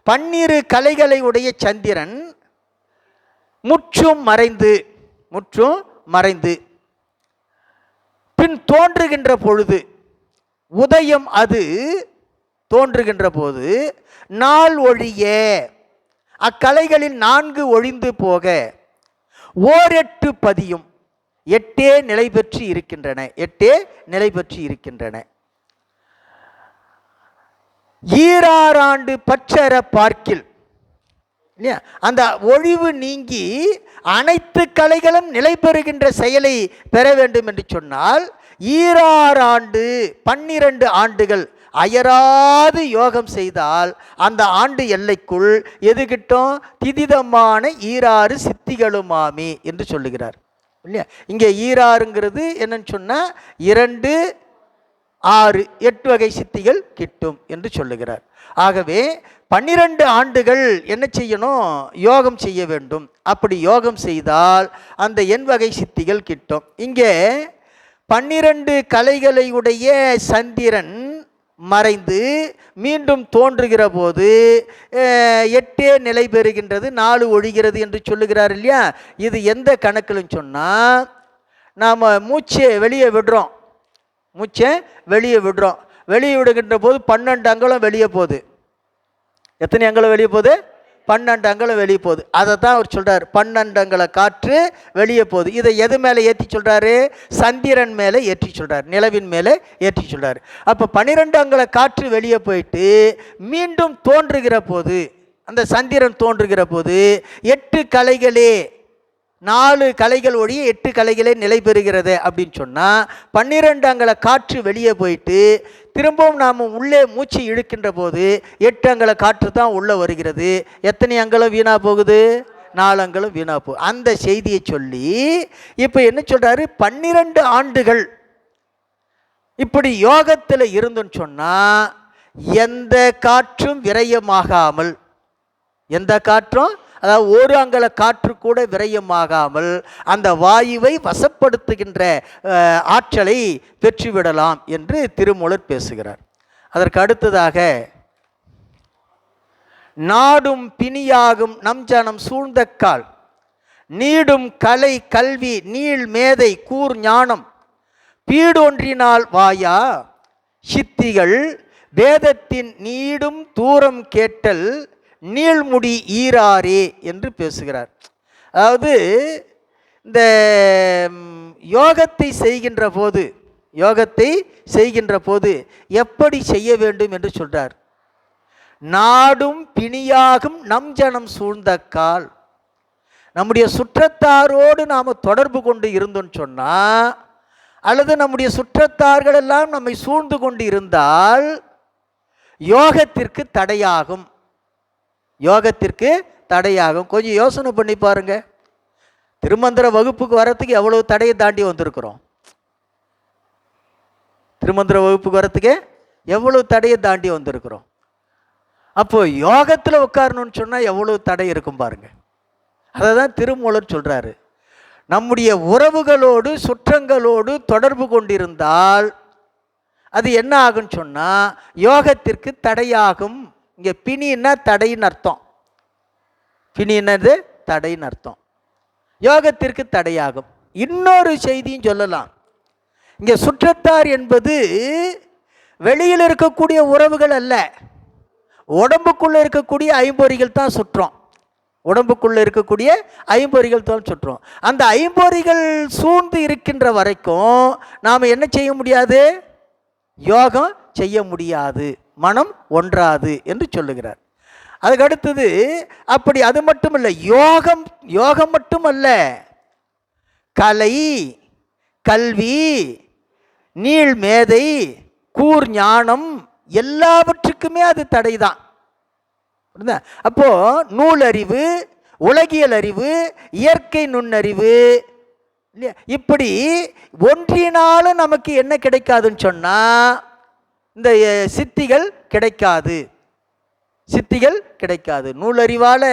12 கலைகளை உடைய சந்திரன் முற்றும் மறைந்து பின் தோன்றுகின்ற பொழுது, உதயம் அது தோன்றுகின்ற போது நாள் ஒழிய அக்கலைகளில் 4 ஒழிந்து போக ஓரெட்டு பதியும் 8 நிலை பெற்று இருக்கின்றன, 8 நிலை பெற்று இருக்கின்றன. 6 பற்றற பார்க்கில் இல்லையா, அந்த ஒழிவு நீங்கி அனைத்து கலைகளும் நிலை பெறுகின்ற செயலை பெற வேண்டும் என்று சொன்னால் 12 ஆண்டுகள் அயராது யோகம் செய்தால் அந்த ஆண்டு எல்லைக்குள் எது கிட்டும், திதிதமான 6 சித்திகளுமாமே என்று சொல்லுகிறார் இல்லையா. இங்கே 6ங்கிறது என்னன்னு சொன்னால் 2, 6, 8 வகை சித்திகள் கிட்டும் என்று சொல்லுகிறார். ஆகவே 12 ஆண்டுகள் என்ன செய்யணும், யோகம் செய்ய வேண்டும். அப்படி யோகம் செய்தால் அந்த எண்வகை சித்திகள் கிட்டும். இங்கே 12 கலைகளை உடைய சந்திரன் மறைந்து மீண்டும் தோன்றுகிற போது 8 நிலை பெறுகின்றது, 4 ஒழிகிறது என்று சொல்லுகிறார் இல்லையா. இது எந்த கணக்குன்னு சொன்னால், நாம் மூச்சை வெளியே விடுறோம், வெளியே விடுகின்ற போது 12 அங்குலம் வெளியே போகுது. எத்தனை அங்குலம் வெளியே போகுது, 12 அங்குலம் வெளியே போகுது. அதை தான் அவர் சொல்கிறார், 12 அங்குல காற்று வெளியே போகுது. இதை எது மேலே ஏற்றி சொல்கிறாரு, சந்திரன் மேலே ஏற்றி சொல்கிறார், நிலவின் மேலே ஏற்றி சொல்கிறார். அப்போ 12 அங்குல காற்று வெளியே போயிட்டு மீண்டும் தோன்றுகிற போது, அந்த சந்திரன் தோன்றுகிற போது 8 கலைகளே, 4 கலைகள் ஒழிய 8 கலைகளே நிலை பெறுகிறது அப்படின்னு சொன்னால் 12 அங்குல காற்று வெளியே போயிட்டு திரும்பவும் நாம் உள்ளே மூச்சு இழுக்கின்ற போது 8 அங்குல காற்று தான் உள்ளே வருகிறது. எத்தனை அங்குலம் வீணாக போகுது, 4 அங்குலம் வீணாக போகுது. அந்த செய்தியை சொல்லி இப்போ என்ன சொல்கிறாரு, 12 ஆண்டுகள் இப்படி யோகத்தில் இருந்துன்னு சொன்னால் எந்த காற்றும் விரயமாகாமல், எந்த காற்றும், அதாவது ஒரு அங்கல காற்று கூட விரயமாகாமல் அந்த வாயுவை வசப்படுத்துகின்ற ஆற்றலை பெற்றுவிடலாம் என்று திருமூலர் பேசுகிறார். அதற்கு அடுத்ததாக, நாடும் பிணியாகும் நம் ஜனம் சூழ்ந்த கால், நீடும் கலை கல்வி நீள் மேதை கூர் ஞானம், பீடொன்றினால் வாயா சித்திகள் வேதத்தின் நீடும் தூரம் கேட்டல் நீள்முடி ஈராரே என்று பேசுகிறார். அதாவது இந்த யோகத்தை செய்கின்ற போது எப்படி செய்ய வேண்டும் என்று சொல்றார். நாடும் பிணியாகும் நம் ஜனம் சூழ்ந்த கால், நம்முடைய சுற்றத்தாரோடு நாம் தொடர்பு கொண்டு இருந்தோன்னு சொன்னால், அல்லது நம்முடைய சுற்றத்தார்கள் எல்லாம் நம்மை சூழ்ந்து கொண்டு இருந்தால் யோகத்திற்கு தடையாகும். கொஞ்சம் யோசனை பண்ணி பாருங்க. திருமந்திர வகுப்புக்கு வரத்துக்கு எவ்வளவு தடையை தாண்டி வந்திருக்கிறோம். அப்போ யோகத்தில் உட்காரணும்னு சொன்னால் எவ்வளவு தடை இருக்கும் பாருங்க. அதை தான் திருமூலர் சொல்றாரு. நம்முடைய உறவுகளோடு சுற்றங்களோடு தொடர்பு கொண்டிருந்தால் அது என்ன ஆகுன்னு சொன்னால் யோகத்திற்கு தடையாகும். இங்கே பிணின்னா தடைன்னு அர்த்தம். யோகத்திற்கு தடையாகும். இன்னொரு செய்தியும் சொல்லலாம். இங்கே சுற்றத்தார் என்பது வெளியில் இருக்கக்கூடிய உறவுகள் அல்ல, உடம்புக்குள்ளே இருக்கக்கூடிய ஐம்பொறிகள் தான் சுற்றம். அந்த ஐம்பொறிகள் சூழ்ந்து இருக்கின்ற வரைக்கும் நாம் என்ன செய்ய முடியாது? யோகம் செய்ய முடியாது, மனம் ஒன்றாது என்று சொல்லுகிறார். அதுக்கு அடுத்தது, அப்படி அது மட்டுமல்ல, யோகம் மட்டுமல்ல, கலை கல்வி நீள் மேதை கூர் ஞானம் எல்லாவற்றுக்குமே அது தடைதான். அப்போ நூலறிவு, உலகியல் அறிவு, இயற்கை நுண்ணறிவு இல்லையா, இப்படி ஒன்றினாலும் நமக்கு என்ன கிடைக்காதுன்னு சொன்னால் இந்த சித்திகள் கிடைக்காது. நூலறிவால்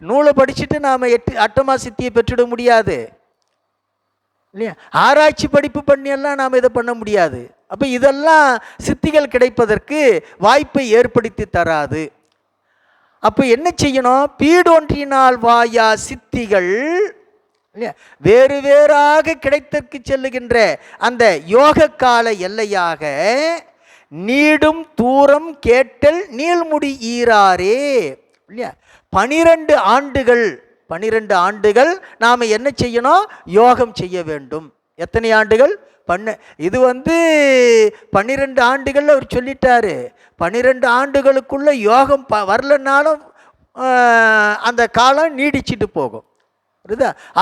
நூலை படிச்சுட்டு நாம் அட்டமா சித்தியை பெற்றுட முடியாது இல்லையா. ஆராய்ச்சி படிப்பு பண்ணியெல்லாம் நாம் இதை பண்ண முடியாது. அப்போ இதெல்லாம் சித்திகள் கிடைப்பதற்கு வாய்ப்பை ஏற்படுத்தி தராது. அப்போ என்ன செய்யணும்? பீடொன்றினால் வாயா சித்திகள் இல்லையா, வேறு வேறாக கிடைத்தற்கு செல்லுகின்ற அந்த யோக கால எல்லையாக நீடும் தூரம் கேட்டல் நீள்முடி ஈராரே இல்லையா. 12 ஆண்டுகள் நாம் என்ன செய்யணும்? யோகம் செய்ய வேண்டும். எத்தனை ஆண்டுகள்? இது 12 ஆண்டுகள் அவர் சொல்லிட்டாரு. 12 ஆண்டுகளுக்குள்ள யோகம் வரலனாலும் அந்த காலம் நீடிச்சிட்டு போகும்.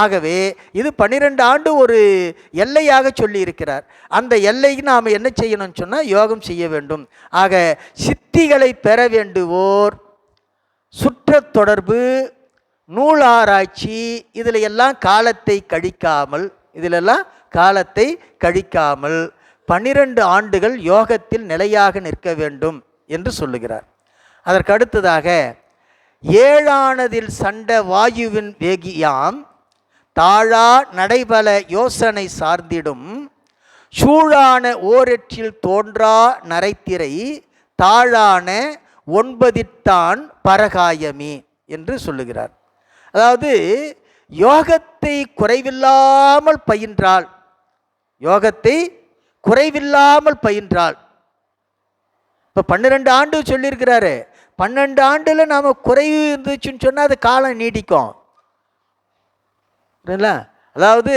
ஆகவே இது 12 ஆண்டு ஒரு எல்லையாக சொல்லி இருக்கிறார். அந்த எல்லைக்கு நாம் என்ன செய்யணும்னு சொன்னால் யோகம் செய்ய வேண்டும். ஆக சித்திகளை பெற வேண்டுவோர் சுற்ற தொடர்பு, நூலாராய்ச்சி இதில் எல்லாம் காலத்தை கழிக்காமல் 12 ஆண்டுகள் யோகத்தில் நிலையாக நிற்க வேண்டும் என்று சொல்லுகிறார். அதற்கு அடுத்ததாக, ஏழானதில் சண்ட வாயுவின் வேகியாம் தாழா நடைபல யோசனை சார்ந்திடும் சூழான ஓரெற்றில் தோன்றா நரைத்திரை தாழான 9 பரகாயமே என்று சொல்லுகிறார். அதாவது யோகத்தை குறைவில்லாமல் பயின்றால் இப்போ 12 ஆண்டு சொல்லியிருக்கிறாரு. 12 ஆண்டில் நாம் குறைவு இருந்துச்சுன்னு சொன்னால் அது காலம் நீடிக்கும். அதாவது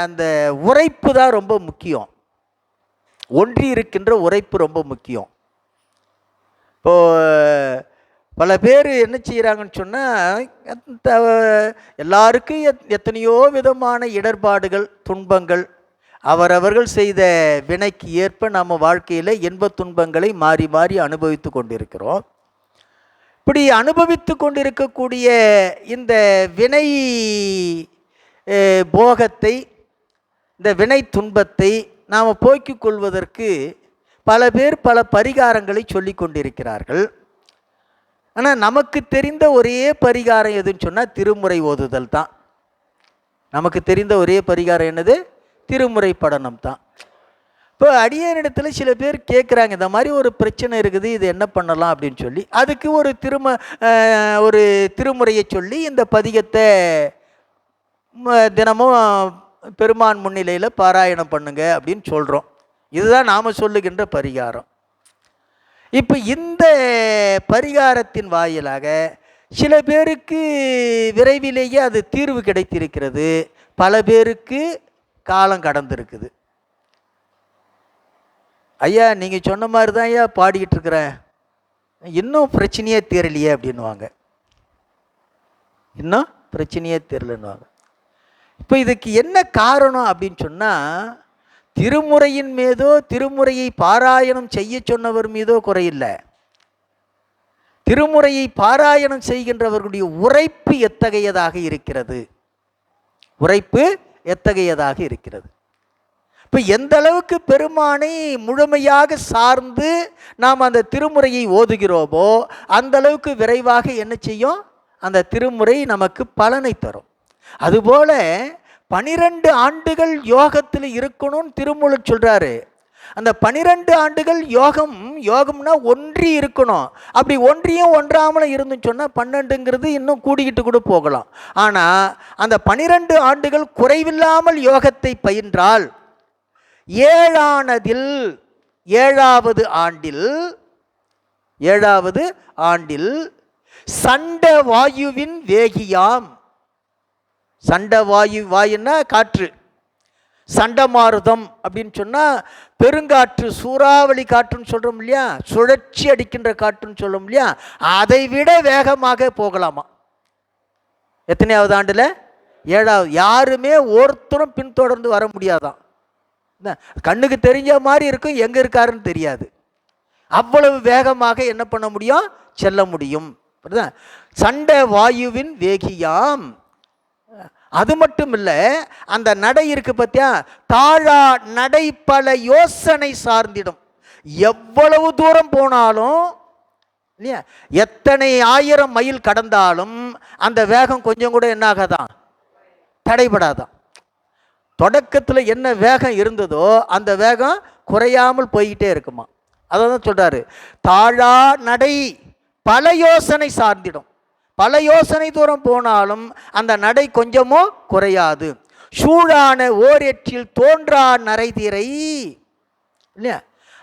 அந்த உரைப்பு தான் ரொம்ப முக்கியம். ஒன்றி இருக்கின்ற உரைப்பு ரொம்ப முக்கியம். இப்போது பல பேர் என்ன செய்கிறாங்கன்னு சொன்னால், எல்லாருக்கும் எத்தனையோ விதமான இடர்பாடுகள், துன்பங்கள், அவரவர்கள் செய்த வினைக்கு ஏற்ப நம்ம வாழ்க்கையில் இன்ப துன்பங்களை மாறி மாறி அனுபவித்து கொண்டிருக்கிறோம். இப்படி அனுபவித்து கொண்டிருக்கக்கூடிய இந்த வினை போகத்தை, இந்த வினை துன்பத்தை நாம் போக்கிக் கொள்வதற்கு பல பேர் பல பரிகாரங்களை சொல்லி கொண்டிருக்கிறார்கள். ஆனால் நமக்கு தெரிந்த ஒரே பரிகாரம் எதுன்னு சொன்னால் திருமுறை ஓதுதல் தான். நமக்கு தெரிந்த ஒரே பரிகாரம் என்னது? திருமுறை படனம் தான். இப்போ அடியேனிடத்தில் சில பேர் கேட்குறாங்க, இந்த மாதிரி ஒரு பிரச்சனை இருக்குது, இது என்ன பண்ணலாம் அப்படின்னு சொல்லி. அதுக்கு ஒரு திருமுறையை சொல்லி இந்த பதிகத்தை தினமும் பெருமான் முன்னிலையில் பாராயணம் பண்ணுங்க அப்படின்னு சொல்கிறோம். இதுதான் நாம் சொல்லுகின்ற பரிகாரம். இப்போ இந்த பரிகாரத்தின் வாயிலாக சில பேருக்கு விரைவிலேயே அது தீர்வு கிடைத்திருக்கிறது, பல பேருக்கு காலம் கடந்திருக்குது. ஐயா நீங்கள் சொன்ன மாதிரி தான் ஐயா பாடிக்கிட்டு இருக்கிறேன், இன்னும் பிரச்சனையே தீரலையே அப்படின்வாங்க. இன்னும் பிரச்சனையே தெரியலன்னுவாங்க. இப்போ இதுக்கு என்ன காரணம் அப்படின்னு சொன்னால், திருமுறையின் மீதோ திருமுறையை பாராயணம் செய்ய சொன்னவர் மீதோ குறையில்லை. திருமுறையை பாராயணம் செய்கின்றவர்களுடைய உரைப்பு எத்தகையதாக இருக்கிறது, உரைப்பு எத்தகையதாக இருக்கிறது. இப்போ எந்த அளவுக்கு பெருமானை முழுமையாக சார்ந்து நாம் அந்த திருமுறையை ஓதுகிறோமோ அந்த அளவுக்கு விரைவாக என்ன செய்யும், அந்த திருமுறை நமக்கு பலனை தரும். அதுபோல 12 ஆண்டுகள் யோகத்தில் இருக்கணும்னு திருமூலர் சொல்கிறாரு. அந்த 12 ஆண்டுகள் யோகம்னா ஒன்றி இருக்கணும். அப்படி ஒன்றியும் ஒன்றாமலும் இருந்துன்னு சொன்னால் 12ங்கிறது இன்னும் கூடிக்கிட்டு கூட போகலாம். ஆனால் அந்த 12 ஆண்டுகள் குறைவில்லாமல் யோகத்தை பயின்றால் 7வது ஆண்டில் சண்ட வாயுவின் வேகியாம். சண்ட வாயுன்னா காற்று, சண்டமாருதம் அப்படின்னு சொன்னால் பெருங்காற்று, சூறாவளி காற்றுன்னு சொல்கிறோம் இல்லையா, சுழற்சி அடிக்கின்ற காற்றுன்னு சொல்கிறோம் இல்லையா, அதை விட வேகமாக போகலாமா. எத்தனையாவது ஆண்டில்? 7வது. யாருமே ஒருத்தரும் பின்தொடர்ந்து வர முடியாதான். கண்ணுக்கு தெரிஞ்ச மாதிரி இருக்கும், எங்கே இருக்காருன்னு தெரியாது. அவ்வளவு வேகமாக என்ன பண்ண முடியும், செல்ல முடியும். சண்ட வாயுவின் வேகியாம். அது மட்டும் இல்லை, அந்த நடை இருக்கு பார்த்தியா, தாழா நடை பல யோசனை சார்ந்திடும். எவ்வளவு தூரம் போனாலும் இல்லையா, எத்தனை 1000 மைல் கடந்தாலும் அந்த வேகம் கொஞ்சம் கூட என்ன ஆகாதான், தடைபடாதான். தொடக்கத்தில் என்ன வேகம் இருந்ததோ அந்த வேகம் குறையாமல் போய்கிட்டே இருக்குமா. அதை தான் சொல்கிறாரு, தாழா நடை பல யோசனை சார்ந்திடும். பல யோசனை தூரம் போனாலும் அந்த நடை கொஞ்சமோ குறையாது. சூழான ஓரெற்றில் தோன்றா நரைதிரை இல்லையா.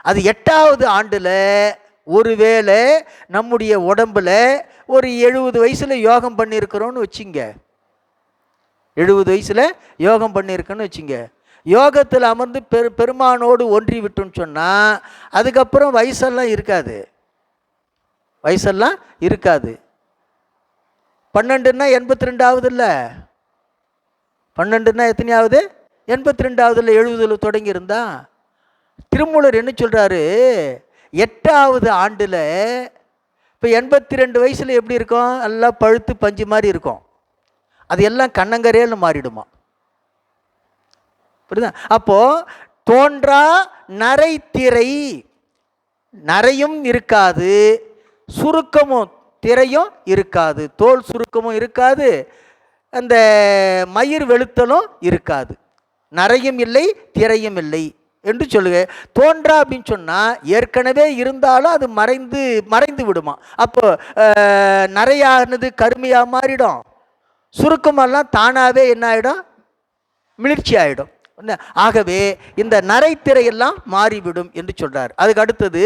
அது 8வது ஆண்டில் ஒருவேளை நம்முடைய உடம்புல ஒரு 70 வயசில் யோகம் பண்ணியிருக்கிறோன்னு வச்சுங்க, 70 வயசில் யோகம் பண்ணியிருக்கேன்னு வச்சுங்க, யோகத்தில் அமர்ந்து பெருமானோடு ஒன்றி விட்டுன்னு சொன்னால் அதுக்கப்புறம் வயசெல்லாம் இருக்காது. 12ன்னா 82வது இல்லை, 12ன்னா எத்தனையாவது, 82வதுல 70ல் தொடங்கி இருந்தா. திருமூலர் என்ன சொல்கிறாரு, 8வது ஆண்டில் இப்போ 82 வயசில் எப்படி இருக்கும், எல்லாம் பழுத்து பஞ்சு மாதிரி இருக்கும், அது எல்லாம் கண்ணங்கரேல்னு மாறிடுமா. புரியுதா. அப்போது தோன்றா நரைத்திரை, நரையும் இருக்காது, சுருக்கமும் திரையும் இருக்காது, தோல் சுருக்கமும் இருக்காது, அந்த மயிர் வெளுத்தலும் இருக்காது, நரையும் இல்லை திரையும் இல்லை என்று சொல்லுங்க. தோன்றா அப்படின்னு சொன்னால் ஏற்கனவே இருந்தாலும் அது மறைந்து விடுமா. அப்போ நரையானது கருமையாக மாறிடும், சுருக்கமெல்லாம் தானாகவே என்ன ஆகிடும், மிளிர்ச்சி ஆகிடும். ஆகவே இந்த நரைத்திரையெல்லாம் மாறிவிடும் என்று சொல்கிறார். அதுக்கு அடுத்தது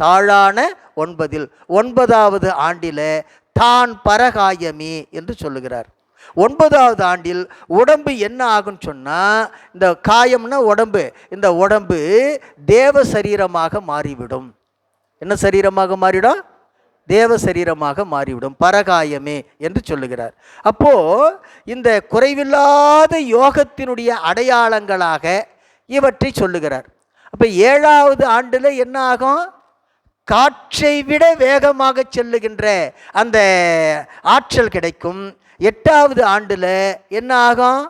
தாழான 9வது ஆண்டில் தான் பரகாயமே என்று சொல்லுகிறார். 9வது ஆண்டில் உடம்பு என்ன ஆகும்னு சொன்னால், இந்த காயம்னா உடம்பு, இந்த உடம்பு தேவ சரீரமாக மாறிவிடும். என்ன சரீரமாக மாறிடும், தேவ சரீரமாக மாறிவிடும், பரகாயமே என்று சொல்லுகிறார். அப்போது இந்த குறைவில்லாத யோகத்தினுடைய அடையாளங்களாக இவற்றை சொல்லுகிறார். அப்போ 7வது ஆண்டில் என்ன ஆகும், காற்றை விட வேகமாக செல்லுகின்ற அந்த ஆற்றல் கிடைக்கும். 8வது ஆண்டில் என்ன ஆகும்,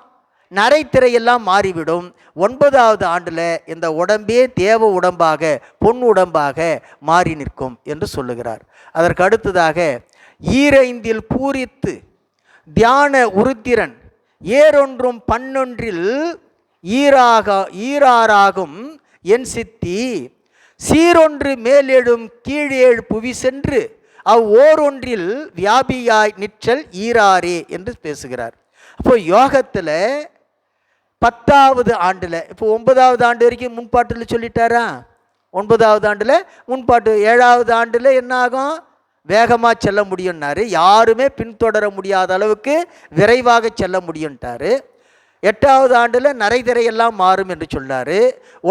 நரைத்திரையெல்லாம் மாறிவிடும். 9வது ஆண்டில் இந்த உடம்பே தேவ உடம்பாக பொன் உடம்பாக மாறி நிற்கும் என்று சொல்லுகிறார். அதற்கு அடுத்ததாக ஈரைந்தில் பூரித்து தியான உருத்திரன் ஏறொன்றும் 11 ஈராறாகும் என் சித்தி சீரொன்று மேலெழும் கீழேழு புவி சென்று ஓரொன்றில் வியாபியாய் நிற்றல் ஈராரே என்று பேசுகிறார். அப்போ யோகத்தில் 10வது ஆண்டில், இப்போ 9வது ஆண்டு வரைக்கும் முன்பாட்டில் சொல்லிட்டாரா? 9வது ஆண்டில் முன்பாட்டு, 7வது ஆண்டில் என்ன ஆகும்? வேகமாக செல்ல முடியும்னாரு. யாருமே பின்தொடர முடியாத அளவுக்கு விரைவாக செல்ல முடியும்ட்டாரு. 8வது ஆண்டில் நரைதிரையெல்லாம் மாறும் என்று சொன்னார்.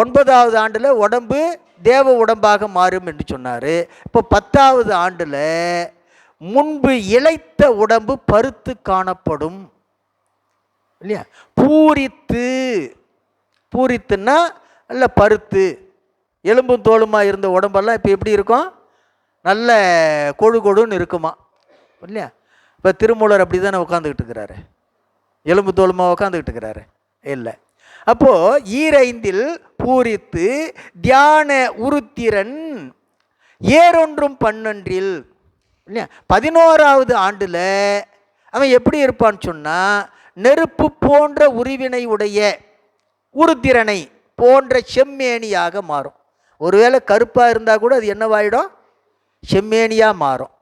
9வது ஆண்டில் உடம்பு தேவ உடம்பாக மாறும் என்று சொன்னார். இப்போ 10வது ஆண்டில் முன்பு இளைத்த உடம்பு பருத்து காணப்படும் இல்லையா? பூரித்துன்னா நல்ல பருத்து எலும்பும் தோலுமா இருந்த உடம்பெல்லாம் இப்போ எப்படி இருக்கும்? நல்ல கொழுன்னு இருக்குமா இல்லையா? இப்போ திருமூலர் அப்படி தானே உட்காந்துக்கிட்டு இருக்கிறாரு, எலும்பு தோலுமா உட்காந்துக்கிட்டு இருக்கிறாரு இல்லை. அப்போது ஈரைந்தில் பூரித்து தியான உருத்திரன் ஏறொன்றும் 12 இல்லையா? 11வது ஆண்டில் அவன் எப்படி இருப்பான்னு சொன்னால் நெருப்பு போன்ற உருவினை உடைய உருத்திரனை போன்ற செம்மேனியாக மாறும். ஒருவேளை கருப்பாக இருந்தால் கூட அது என்னவாயிடும்? செம்மேனியாக மாறும்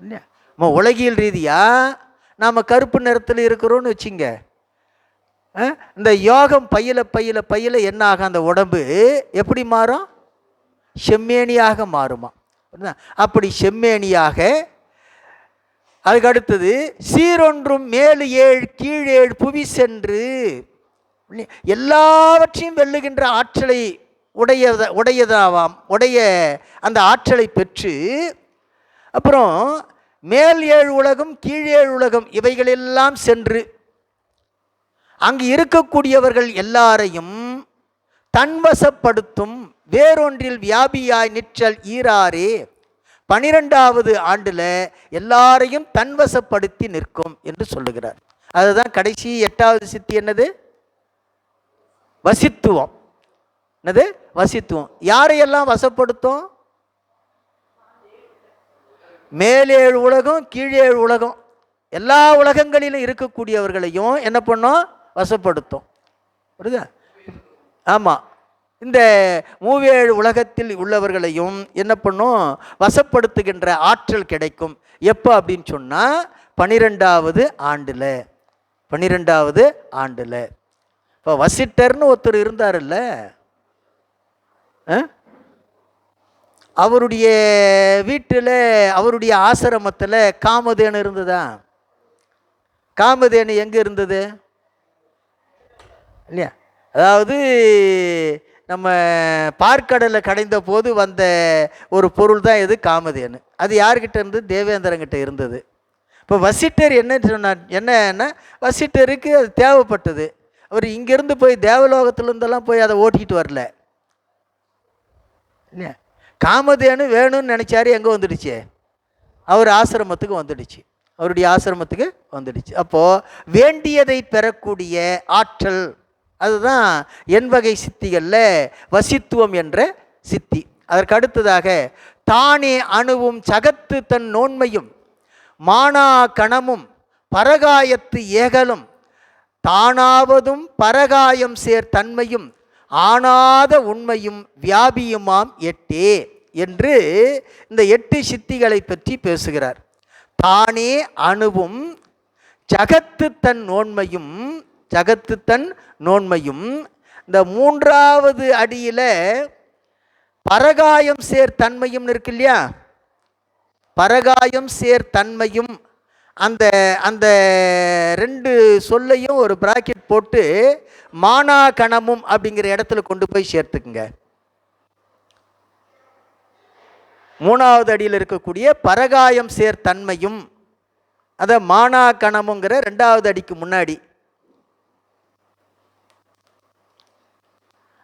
இல்லையா? உலகியல் ரீதியாக நாம் கருப்பு நிறத்தில் இருக்கிறோன்னு வச்சுங்க, இந்த யோகம் பையில என்ன ஆகும்? அந்த உடம்பு எப்படி மாறும்? செம்மேனியாக மாறுமா? அப்படி செம்மேனியாக. அதுக்கு அடுத்தது சீரொன்றும் மேலு 7 கீழேழு புவி சென்று எல்லாவற்றையும் வெல்லுகின்ற ஆற்றலை உடைய அந்த ஆற்றலை பெற்று, அப்புறம் மேல் 7 உலகம் கீழ் 7 உலகம் இவைகளெல்லாம் சென்று அங்கு இருக்கக்கூடியவர்கள் எல்லாரையும் தன்வசப்படுத்தும் வேறொன்றில் வியாபியாய் நிற்றல் ஈராரே. 12வது ஆண்டில் எல்லாரையும் தன்வசப்படுத்தி நிற்கும் என்று சொல்லுகிறார். அதுதான் கடைசி 8வது சித்தி. என்னது? வசித்துவம். என்னது? வசித்துவம். யாரையெல்லாம் வசப்படுத்தும்? மேல் 7 உலகம் கீழ் 7 உலகம் எல்லா உலகங்களிலும் இருக்கக்கூடியவர்களையும் என்ன பண்ணும்? வசப்படுத்தும். புரியுதா? ஆமாம். இந்த 7 உலகத்தில் உள்ளவர்களையும் என்ன பண்ணும்? வசப்படுத்துகின்ற ஆற்றல் கிடைக்கும். எப்போ அப்படின்னு சொன்னால் 12வது ஆண்டில். 12வது ஆண்டில். இப்போ வசிட்டர்னு ஒருத்தர் இருந்தார்ல, அவருடைய வீட்டில் அவருடைய ஆசிரமத்தில் காமதேனு இருந்ததா? காமதேனு எங்கே இருந்தது இல்லையா? அதாவது நம்ம பார்க்கடலை கடைந்த போது வந்த ஒரு பொருள் தான் இது காமதேனு. அது யார்கிட்ட இருந்தது? தேவேந்திரங்கிட்ட இருந்தது. இப்போ வசிட்டர் என்ன சொன்னார்? என்னன்னா வசிட்டருக்கு அது தேவைப்பட்டது. அவர் இங்கேருந்து போய் தேவலோகத்திலேருந்தெல்லாம் போய் அதை ஓட்டிக்கிட்டு வரல இல்லையா? காமதேனு வேணும்னு நினச்சாரு, எங்கே வந்துடுச்சு? அவர் ஆசிரமத்துக்கு வந்துடுச்சு. அவருடைய ஆசிரமத்துக்கு வந்துடுச்சு. அப்போது வேண்டியதை பெறக்கூடிய ஆற்றல், அதுதான் எண்வகை சித்திகளில் வசித்துவம் என்ற சித்தி. அதற்கு அடுத்ததாக தானே அணுவும் சகத்து தன் நோன்மையும் மானா கணமும் பரகாயத்து ஏகலும் தானாவதும் பரகாயம் சேர் தன்மையும் ஆனாத உண்மையும் வியாபியுமாம் 8 என்று இந்த 8 சித்திகளை பற்றி பேசுகிறார். தானே அணுவும் ஜகத்து தன் நோன்மையும் இந்த 3வது அடியில் பரகாயம் சேர் தன்மையும் இருக்கு இல்லையா? பரகாயம் சேர் தன்மையும் அந்த அந்த 2 சொல்லையும் ஒரு பிராக்கெட் போட்டு மானா கணமும் அப்படிங்கிற இடத்துல கொண்டு போய் சேர்த்துக்குங்க. 3வது அடியில் இருக்கக்கூடிய பரகாயம் சேர் தன்மையும் அதை மானா கணமுங்கிற 2வது அடிக்கு முன்னாடி.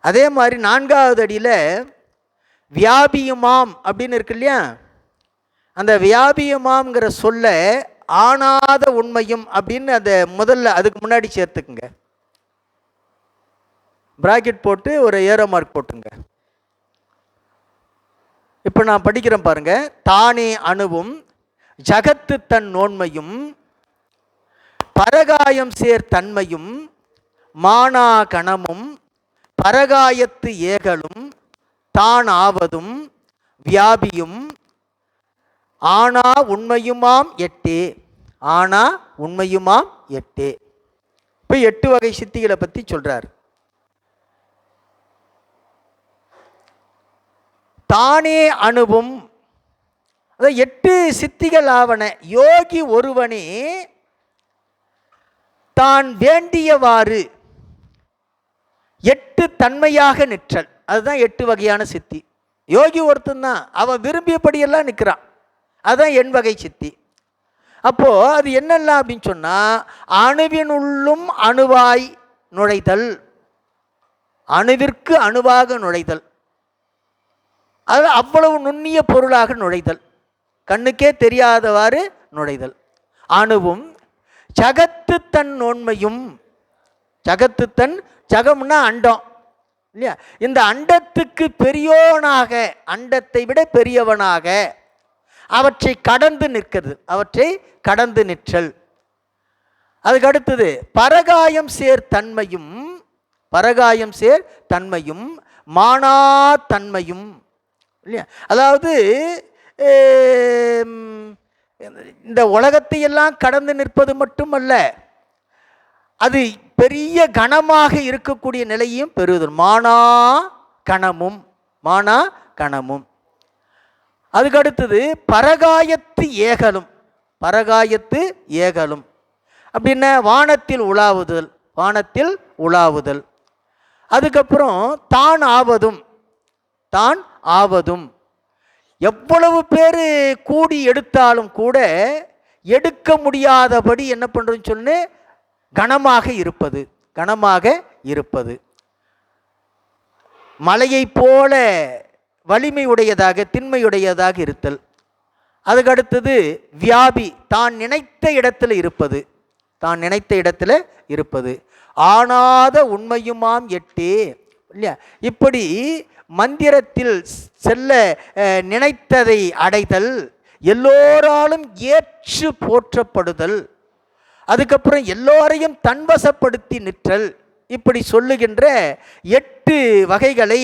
அதே மாதிரி 4வது அடியில் வியாபியுமாம் அப்படின்னு இருக்கு இல்லையா? அந்த வியாபியுமாம்ங்கிற சொல்ல ஆனாத உண்மையும் அப்படின்னு அந்த முதல்ல அதுக்கு முன்னாடி சேர்த்துக்குங்க. பிராக்கெட் போட்டு ஒரு ஏரோ மார்க் போட்டுங்க. இப்போ நான் படிக்கிறேன் பாருங்க. தானே அணுவும் ஜகத்து தன் நோன்மையும் பரகாயம் சேர் தன்மையும் மானா கணமும் பரகாயத்து ஏகலும் தான் ஆவதும் வியாபியும் ஆனா உண்மையுமாம் எட்டே. ஆனா உண்மையுமாம் எட்டே. இப்போ 8 வகை சித்திகளை பற்றி சொல்றார். தானே அணுவும் 8 சித்திகள் ஆவன. யோகி ஒருவனே தான் வேண்டியவாறு 8 தன்மையாக நிற்றல். அதுதான் 8 வகையான சித்தி. யோகி ஒருத்தன் தான், அவன் விரும்பியபடியெல்லாம் நிற்கிறான். அதுதான் 8 வகை சித்தி. அப்போ அது என்னெல்லாம் அப்படின்னு சொன்னா, அணுவினுள்ளும் அணுவாய் நுழைதல், அணுவிற்கு அணுவாக நுழைதல், அது அவ்வளவு நுண்ணிய பொருளாக நுழைதல், கண்ணுக்கே தெரியாதவாறு நுழைதல். அணுவும் ஜகத்து தன் நோன்மையும், ஜகத்து தன், ஜகம்னா அண்டம் இல்லையா, இந்த அண்டத்துக்கு பெரியோனாக, அண்டத்தை விட பெரியவனாக அவற்றை கடந்து நிற்கிறது, அவற்றை கடந்து நிற்றல். அதுக்கு அடுத்தது பரகாயம் சேர் தன்மையும், பரகாயம் சேர் தன்மையும் மானா தன்மையும் இல்லையா. அதாவது இந்த உலகத்தை எல்லாம் கடந்து நிற்பது மட்டுமல்ல, அது பெரிய கணமாக இருக்கக்கூடிய நிலையும் பெறுவது. மானா கணமும், மானா கணமும். அதுக்கு அடுத்தது பரகாயத்து ஏகலும், பரகாயத்து ஏகலும் அப்படின்னா வானத்தில் உலாவுதல், வானத்தில் உலாவுதல். அதுக்கப்புறம் தான் ஆவதும், தான் ஆவதும். எவ்வளவு பேர் கூடி எடுத்தாலும் கூட எடுக்க முடியாதபடி என்ன பண்ணுறதுன்னு சொன்னு கனமாக இருப்பது, கனமாக இருப்பது. மலையை போல வலிமை உடையதாக, திண்மையுடையதாக இருத்தல். அதுக்கு அடுத்தது வியாபி, தான் நினைத்த இடத்துல இருப்பது, தான் நினைத்த இடத்துல இருப்பது. ஆனாத உண்மையுமாம் எட்டே இல்லையா. இப்படி மந்திரத்தில் செல்ல நினைத்ததை அடைதல், எல்லோராலும் ஏற்று போற்றப்படுதல், அதுக்கப்புறம் எல்லோரையும் தன்வசப்படுத்தி நிற்றல். இப்படி சொல்லுகின்ற 8 வகைகளை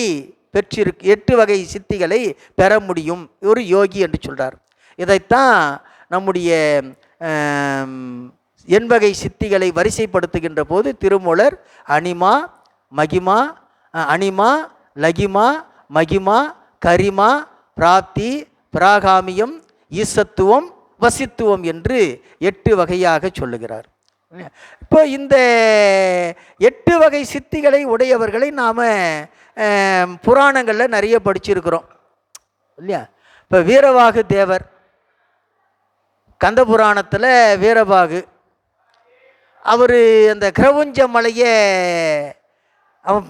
பெற்றிருக்கு, 8 வகை சித்திகளை பெற முடியும் ஒரு யோகி என்று சொல்றார். இதைத்தான் நம்முடைய 8 வகை சித்திகளை வரிசைப்படுத்துகின்ற போது திருமூலர் அனிமா மகிமா, அனிமா லகிமா மகிமா கரிமா பிராப்தி பிராகாமியம் ஈசத்துவம் வசித்துவம் என்று 8 வகையாக சொல்லுகிறார். இப்போ இந்த 8 வகை சித்திகளை உடையவர்களை நாம் புராணங்களில் நிறைய படிச்சிருக்கிறோம் இல்லையா. இப்போ வீரவாகு தேவர், கந்த புராணத்தில் வீரபாகு, அவர் அந்த கிரவுஞ்ச மலையை அவன்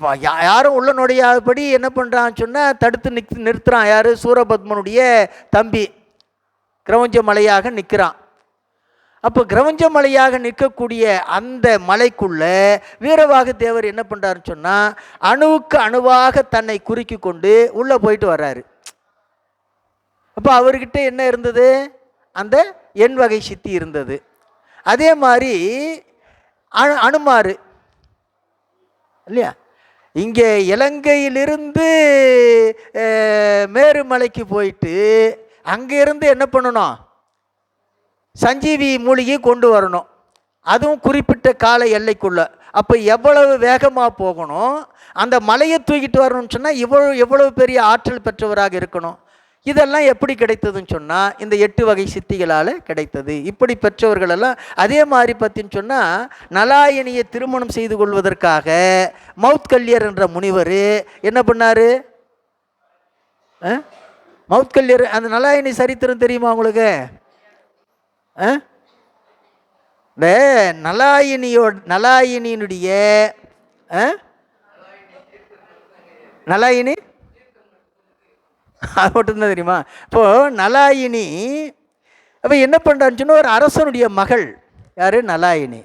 யாரும் உள்ள நுழையாதபடி என்ன பண்ணுறான்னு சொன்னால் தடுத்து நிறுத்துகிறான். யார்? சூரபத்மனுடைய தம்பி கிரவுஞ்ச மலையாக நிற்கிறான். அப்போ கிரவுஞ்ச மலையாக நிற்கக்கூடிய அந்த மலைக்குள்ள வீரவாகு தேவர் என்ன பண்ணுறாருன்னு சொன்னால் அணுவுக்கு அணுவாக தன்னை குறுக்கி கொண்டு உள்ளே போயிட்டு வர்றாரு. அப்போ அவர்கிட்ட என்ன இருந்தது? அந்த 8 வகை சித்தி இருந்தது. அதே மாதிரி அனுமாரு இல்லையா, இங்கே இலங்கையிலிருந்து மேருமலைக்கு போயிட்டு அங்கேருந்து என்ன பண்ணணும்? சஞ்சீவி மூலிகை கொண்டு வரணும், அதுவும் குறிப்பிட்ட கால எல்லைக்குள்ள. அப்போ எவ்வளவு வேகமாக போகணும், அந்த மலையை தூக்கிட்டு வரணும்னு சொன்னால் எவ்வளவு பெரிய ஆற்றல் பெற்றவராக இருக்கணும். இதெல்லாம் எப்படி கிடைத்ததுன்னு சொன்னால் இந்த 8 வகை சித்திகளால் கிடைத்தது. இப்படி பெற்றவர்களெல்லாம் அதே மாதிரி பற்றின்னு சொன்னால் நலாயினியை திருமணம் செய்து கொள்வதற்காக மௌத்கல்யர் என்ற முனிவர் என்ன பண்ணார்? மௌத்கல்யர், அந்த நலாயினி சரித்திரம் தெரியுமா உங்களுக்கு? இந்த நலாயினியினுடைய நலாயினி அது மட்டும்தான் தெரியுமா? இப்போது நலாயினி அப்போ என்ன பண்ணுறான்னு சொன்னால், ஒரு அரசனுடைய மகள் யார், நலாயினி,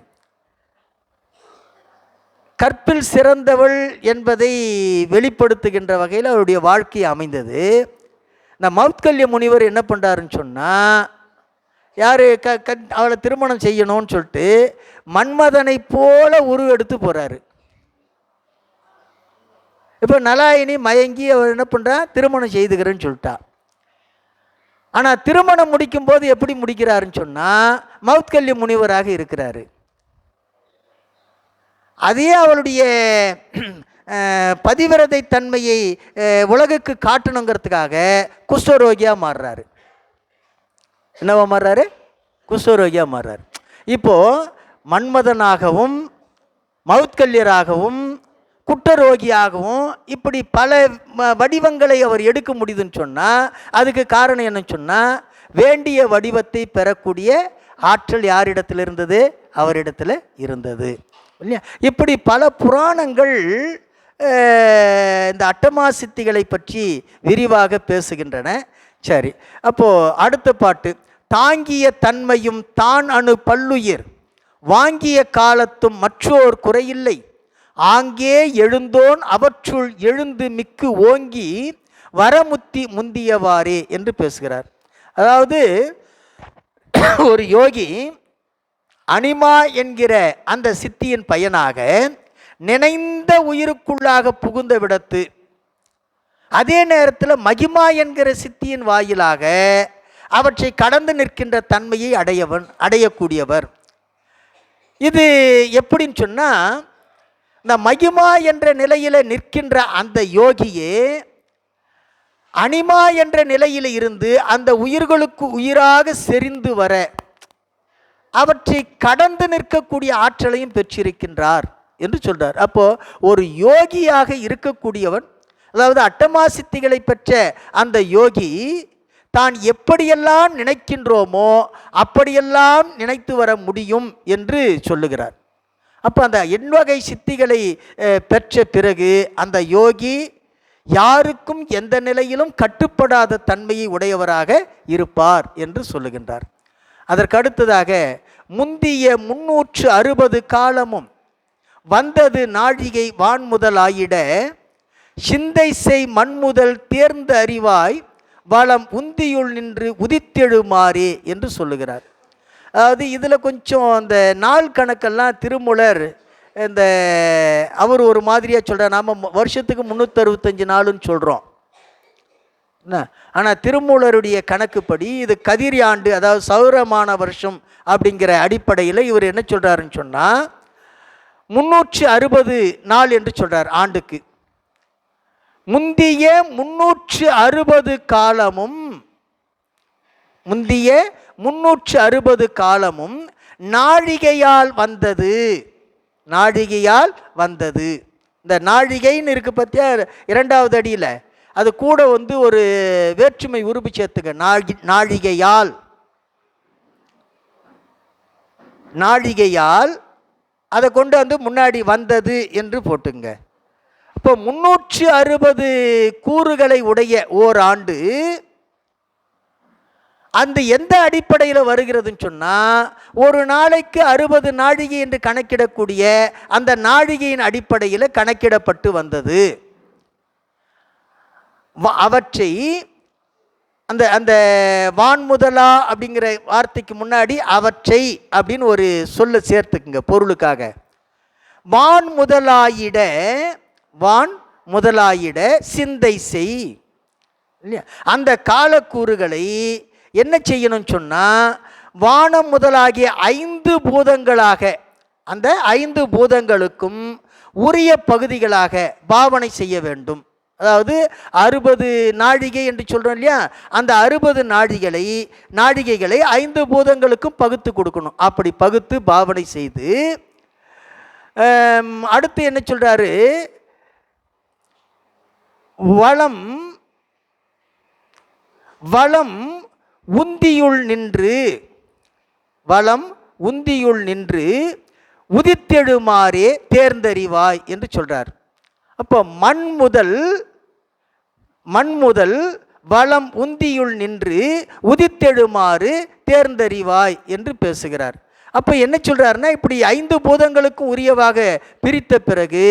கற்பில் சிறந்தவள் என்பதை வெளிப்படுத்துகின்ற வகையில் அவருடைய வாழ்க்கை அமைந்தது. இந்த மௌத்கல்ய முனிவர் என்ன பண்ணுறாருன்னு சொன்னால், யார் அவளை திருமணம் செய்யணும்னு சொல்லிட்டு மன்மதனை போல உருவெடுத்து போகிறாரு. இப்போ நலாயினி மயங்கி அவர் என்ன பண்ணுறா, திருமணம் செய்துக்கிறேன்னு சொல்லிட்டா. ஆனால் திருமணம் முடிக்கும்போது எப்படி முடிக்கிறாருன்னு சொன்னால், மௌத்கல்ய முனிவராக இருக்கிறாரு. அதே அவளுடைய பதிவிரதை தன்மையை உலகுக்கு காட்டணுங்கிறதுக்காக குஷ்டரோகியாக மாறுறாரு. என்னவா மாறுறாரு, குஷ்டரோகியாக மாறுறாரு. இப்போது மன்மதனாகவும் மௌத்கல்யராகவும் குற்றரோகியாகவும் இப்படி பல வடிவங்களை அவர் எடுக்க முடியுதுன்னு சொன்னால், அதுக்கு காரணம் என்னன்னு சொன்னால், வேண்டிய வடிவத்தை பெறக்கூடிய ஆற்றல் யாரிடத்தில் இருந்தது, அவரிடத்தில் இருந்தது இல்லையா. இப்படி பல புராணங்கள் இந்த அட்டமா சித்திகளை பற்றி விரிவாக பேசுகின்றன. சரி, அப்போது அடுத்த பாட்டு, தாங்கிய தன்மையும் தான் அணு பல்லுயிர் வாங்கிய காலத்தும் மற்றோர் குறையில்லை, ஆங்கே எழுந்தோன் அவற்றுள் எழுந்து மிக்கு ஓங்கி வரமுத்தி முந்தியவாறே என்று பேசுகிறார். அதாவது ஒரு யோகி அனிமா என்கிற அந்த சித்தியின் பயனாக நினைந்த உயிருக்குள்ளாக புகுந்த விடத்து, அதே நேரத்தில் மகிமா என்கிற சித்தியின் வாயிலாக அவற்றை கடந்து நிற்கின்ற தன்மையை அடையக்கூடியவர். இது எப்படின்னு சொன்னால், இந்த மகிமா என்ற நிலையில் நிற்கின்ற அந்த யோகியே அனிமா என்ற நிலையில் இருந்து அந்த உயிர்களுக்கு உயிராக செறிந்து வர அவற்றை கடந்து நிற்கக்கூடிய ஆற்றலையும் பெற்றிருக்கின்றார் என்று சொல்றார். அப்போ ஒரு யோகியாக இருக்கக்கூடியவன், அதாவது அட்டமா சித்திகளை பெற்ற அந்த யோகி தான் எப்படியெல்லாம் நினைக்கின்றோமோ அப்படியெல்லாம் நினைத்து வர முடியும் என்று சொல்லுகிறார். அப்போ அந்த எண்வகை சித்திகளை பெற்ற பிறகு அந்த யோகி யாருக்கும் எந்த நிலையிலும் கட்டுப்படாத தன்மையை உடையவராக இருப்பார் என்று சொல்லுகின்றார். அதற்கு அடுத்ததாக, முந்திய 360 காலமும் வந்தது நாழிகை வான்முதலாயிட சிந்தை செய் மண்முதல் தேர்ந்த அறிவாய் வளம் உந்தியுள் நின்று உதித்தெழுமாறே என்று சொல்லுகிறார். அதாவது இதில் கொஞ்சம் அந்த நாள் கணக்கெல்லாம் திருமூலர் இந்த அவர் ஒரு மாதிரியாக சொல்கிறார். நாம் வருஷத்துக்கு 365 நாளுன்னு சொல்கிறோம் என்ன, ஆனால் திருமூலருடைய கணக்குப்படி இது கதிரி ஆண்டு, அதாவது சௌரமான வருஷம் அப்படிங்கிற அடிப்படையில் இவர் என்ன சொல்கிறாருன்னு சொன்னால் 360 நாள் என்று சொல்கிறார் ஆண்டுக்கு. முந்திய 360 காலமும், முந்திய 360 காலமும் நாழிகையால் வந்தது, நாழிகையால் வந்தது. இந்த நாழிகைன்னு இருக்கு பற்றியா இரண்டாவது அடியில், அது கூட ஒரு வேற்றுமை உருபு சேர்த்துக்க, நாழிகையால், நாழிகையால் அதை கொண்டு முன்னாடி வந்தது என்று போட்டுங்க. இப்போ 360 கூறுகளை உடைய ஓர் ஆண்டு அந்த எந்த அடிப்படையில் வருகிறதுன்னு சொன்னால், ஒரு நாளைக்கு 60 நாழிகை என்று கணக்கிடக்கூடிய அந்த நாழிகையின் அடிப்படையில் கணக்கிடப்பட்டு வந்தது. அவற்றை அந்த அந்த வான்முதலா அப்படிங்கிற வார்த்தைக்கு முன்னாடி அவற்றை அப்படின்னு ஒரு சொல்ல சேர்த்துக்குங்க பொருளுக்காக. வான் முதலாயிட, வான் முதலாயிட சிந்தை செய் இல்லையா. அந்த காலக்கூறுகளை என்ன செய்யணும்னு சொன்னால், வானம் முதலாகிய 5 பூதங்களாக, அந்த 5 பூதங்களுக்கும் உரிய பகுதிகளாக பாவனை செய்ய வேண்டும். அதாவது 60 நாழிகை என்று சொல்கிறோம் இல்லையா, அந்த 60 நாழிகைகளை 5 பூதங்களுக்கும் பகுத்து கொடுக்கணும். அப்படி பகுத்து பாவனை செய்து அடுத்து என்ன சொல்கிறாரு, வளம் வளம் உந்தியுள் நின்று, வளம் உந்தியுள் நின்று உதித்தெழுமாறே தேர்ந்தறிவாய் என்று சொல்கிறார். அப்போ மண் முதல் வளம் உந்தியுள் நின்று உதித்தெழுமாறு தேர்ந்தறிவாய் என்று பேசுகிறார். அப்போ என்ன சொல்கிறாருன்னா, இப்படி 5 பூதங்களுக்கும் உரியவாக பிரித்த பிறகு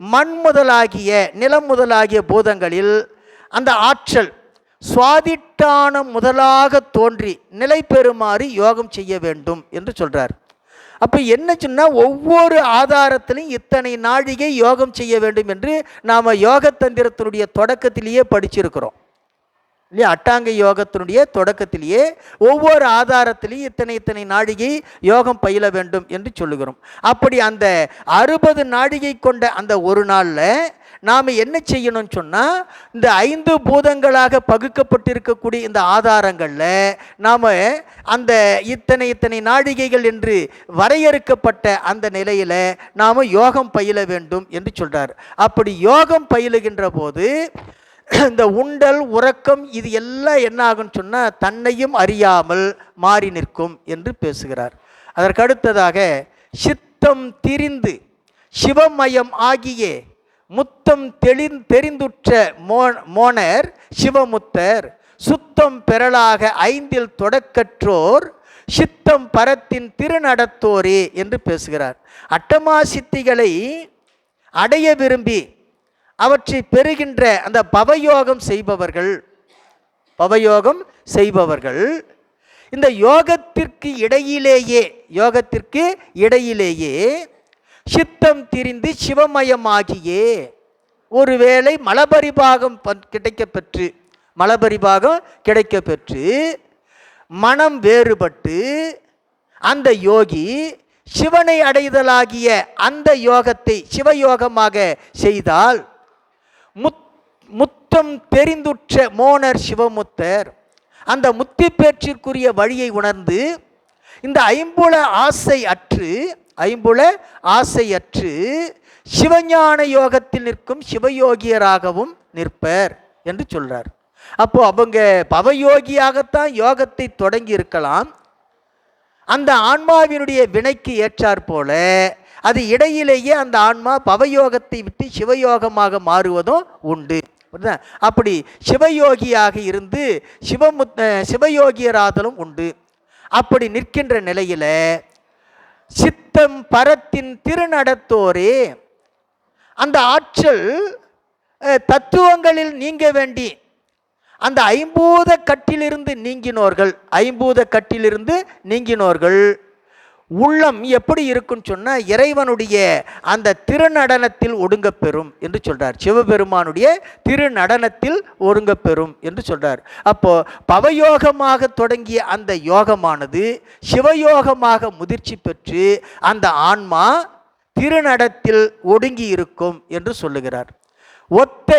மண் முதலாகிய நிலம் முதலாகிய பூதங்களில் அந்த ஆற்றல் சுவாதிட்டானம் முதலாக தோன்றி நிலை பெறுமாறு யோகம் செய்ய வேண்டும் என்று சொல்கிறார். அப்போ என்ன சொன்னால், ஒவ்வொரு ஆதாரத்திலையும் இத்தனை நாழிகை யோகம் செய்ய வேண்டும் என்று நாம் யோகத்தந்திரத்தினுடைய தொடக்கத்திலேயே படிச்சிருக்கிறோம் இல்லையா? அட்டாங்க யோகத்தினுடைய தொடக்கத்திலேயே ஒவ்வொரு ஆதாரத்திலையும் இத்தனை நாழிகை யோகம் பயில வேண்டும் என்று சொல்லுகிறோம். அப்படி அந்த 60 நாழிகை கொண்ட அந்த ஒரு நாளில் நாம் என்ன செய்யணும்னு சொன்னால், இந்த 5 பூதங்களாக பகுக்கப்பட்டிருக்கக்கூடிய இந்த ஆதாரங்களில் நாம் அந்த இத்தனை நாழிகைகள் என்று வரையறுக்கப்பட்ட அந்த நிலையில் நாம் யோகம் பயில வேண்டும் என்று சொல்கிறார். அப்படி யோகம் பயிலுகின்ற போது இந்த உண்டல் உறக்கம் இது எல்லாம் என்ன ஆகும்னு சொன்னால், தன்னையும் அறியாமல் மாறி நிற்கும் என்று பேசுகிறார். அதற்கடுத்ததாக சித்தம் திரிந்து சிவமயம் ஆகிய முத்தம் தெரிந்துற்ற மோனர் சிவமுத்தர் சுத்தம் பெறலாக 5 தொடக்கற்றோர் சித்தம் பரத்தின் திருநடத்தோரே என்று பேசுகிறார். அட்டமா சித்திகளை அடைய விரும்பி அவற்றை பெறுகின்ற அந்த பவயோகம் செய்பவர்கள் இந்த யோகத்திற்கு இடையிலேயே சித்தம் திரிந்து சிவமயமாகியே ஒருவேளை மலபரிபாகம் கிடைக்கப்பெற்று மனம் வேறுபட்டு அந்த யோகி சிவனை அடைதலாகிய அந்த யோகத்தை சிவயோகமாக செய்தால் முத்தம் தெரிந்துற்ற மோனர் சிவமுத்தர் அந்த முத்தி பேற்றிற்குரிய வழியை உணர்ந்து இந்த ஐம்புல ஆசை அற்று சிவஞான யோகத்தில் நிற்கும் சிவயோகியராகவும் நிற்பர் என்று சொல்றார். அப்போ அவங்க பவயோகியாகத்தான் யோகத்தை தொடங்கி இருக்கலாம். அந்த ஆன்மாவினுடைய வினைக்கு ஏற்றாற் போல அது இடையிலேயே அந்த ஆன்மா பவயோகத்தை விட்டு சிவயோகமாக மாறுவதும் உண்டு. அப்படி சிவயோகியாக இருந்து சிவயோகியராதலும் உண்டு. அப்படி நிற்கின்ற நிலையில சித்தம் பரத்தின் திருநடத்தோரே அந்த ஆற்றல் தத்துவங்களில் நீங்க வேண்டி அந்த ஐம்பூத கட்டிலிருந்து நீங்கினோர்கள் உள்ளம் எப்படி இருக்குன்னு சொன்னால், இறைவனுடைய அந்த திருநடனத்தில் ஒடுங்கப்பெறும் என்று சொல்றார். சிவபெருமானுடைய திருநடனத்தில் ஒடுங்கப்பெறும் என்று சொல்றார். அப்போ பவயோகமாக தொடங்கிய அந்த யோகமானது சிவயோகமாக முதிர்ச்சி பெற்று அந்த ஆன்மா திருநடத்தில் ஒடுங்கி இருக்கும் என்று சொல்லுகிறார். ஒத்த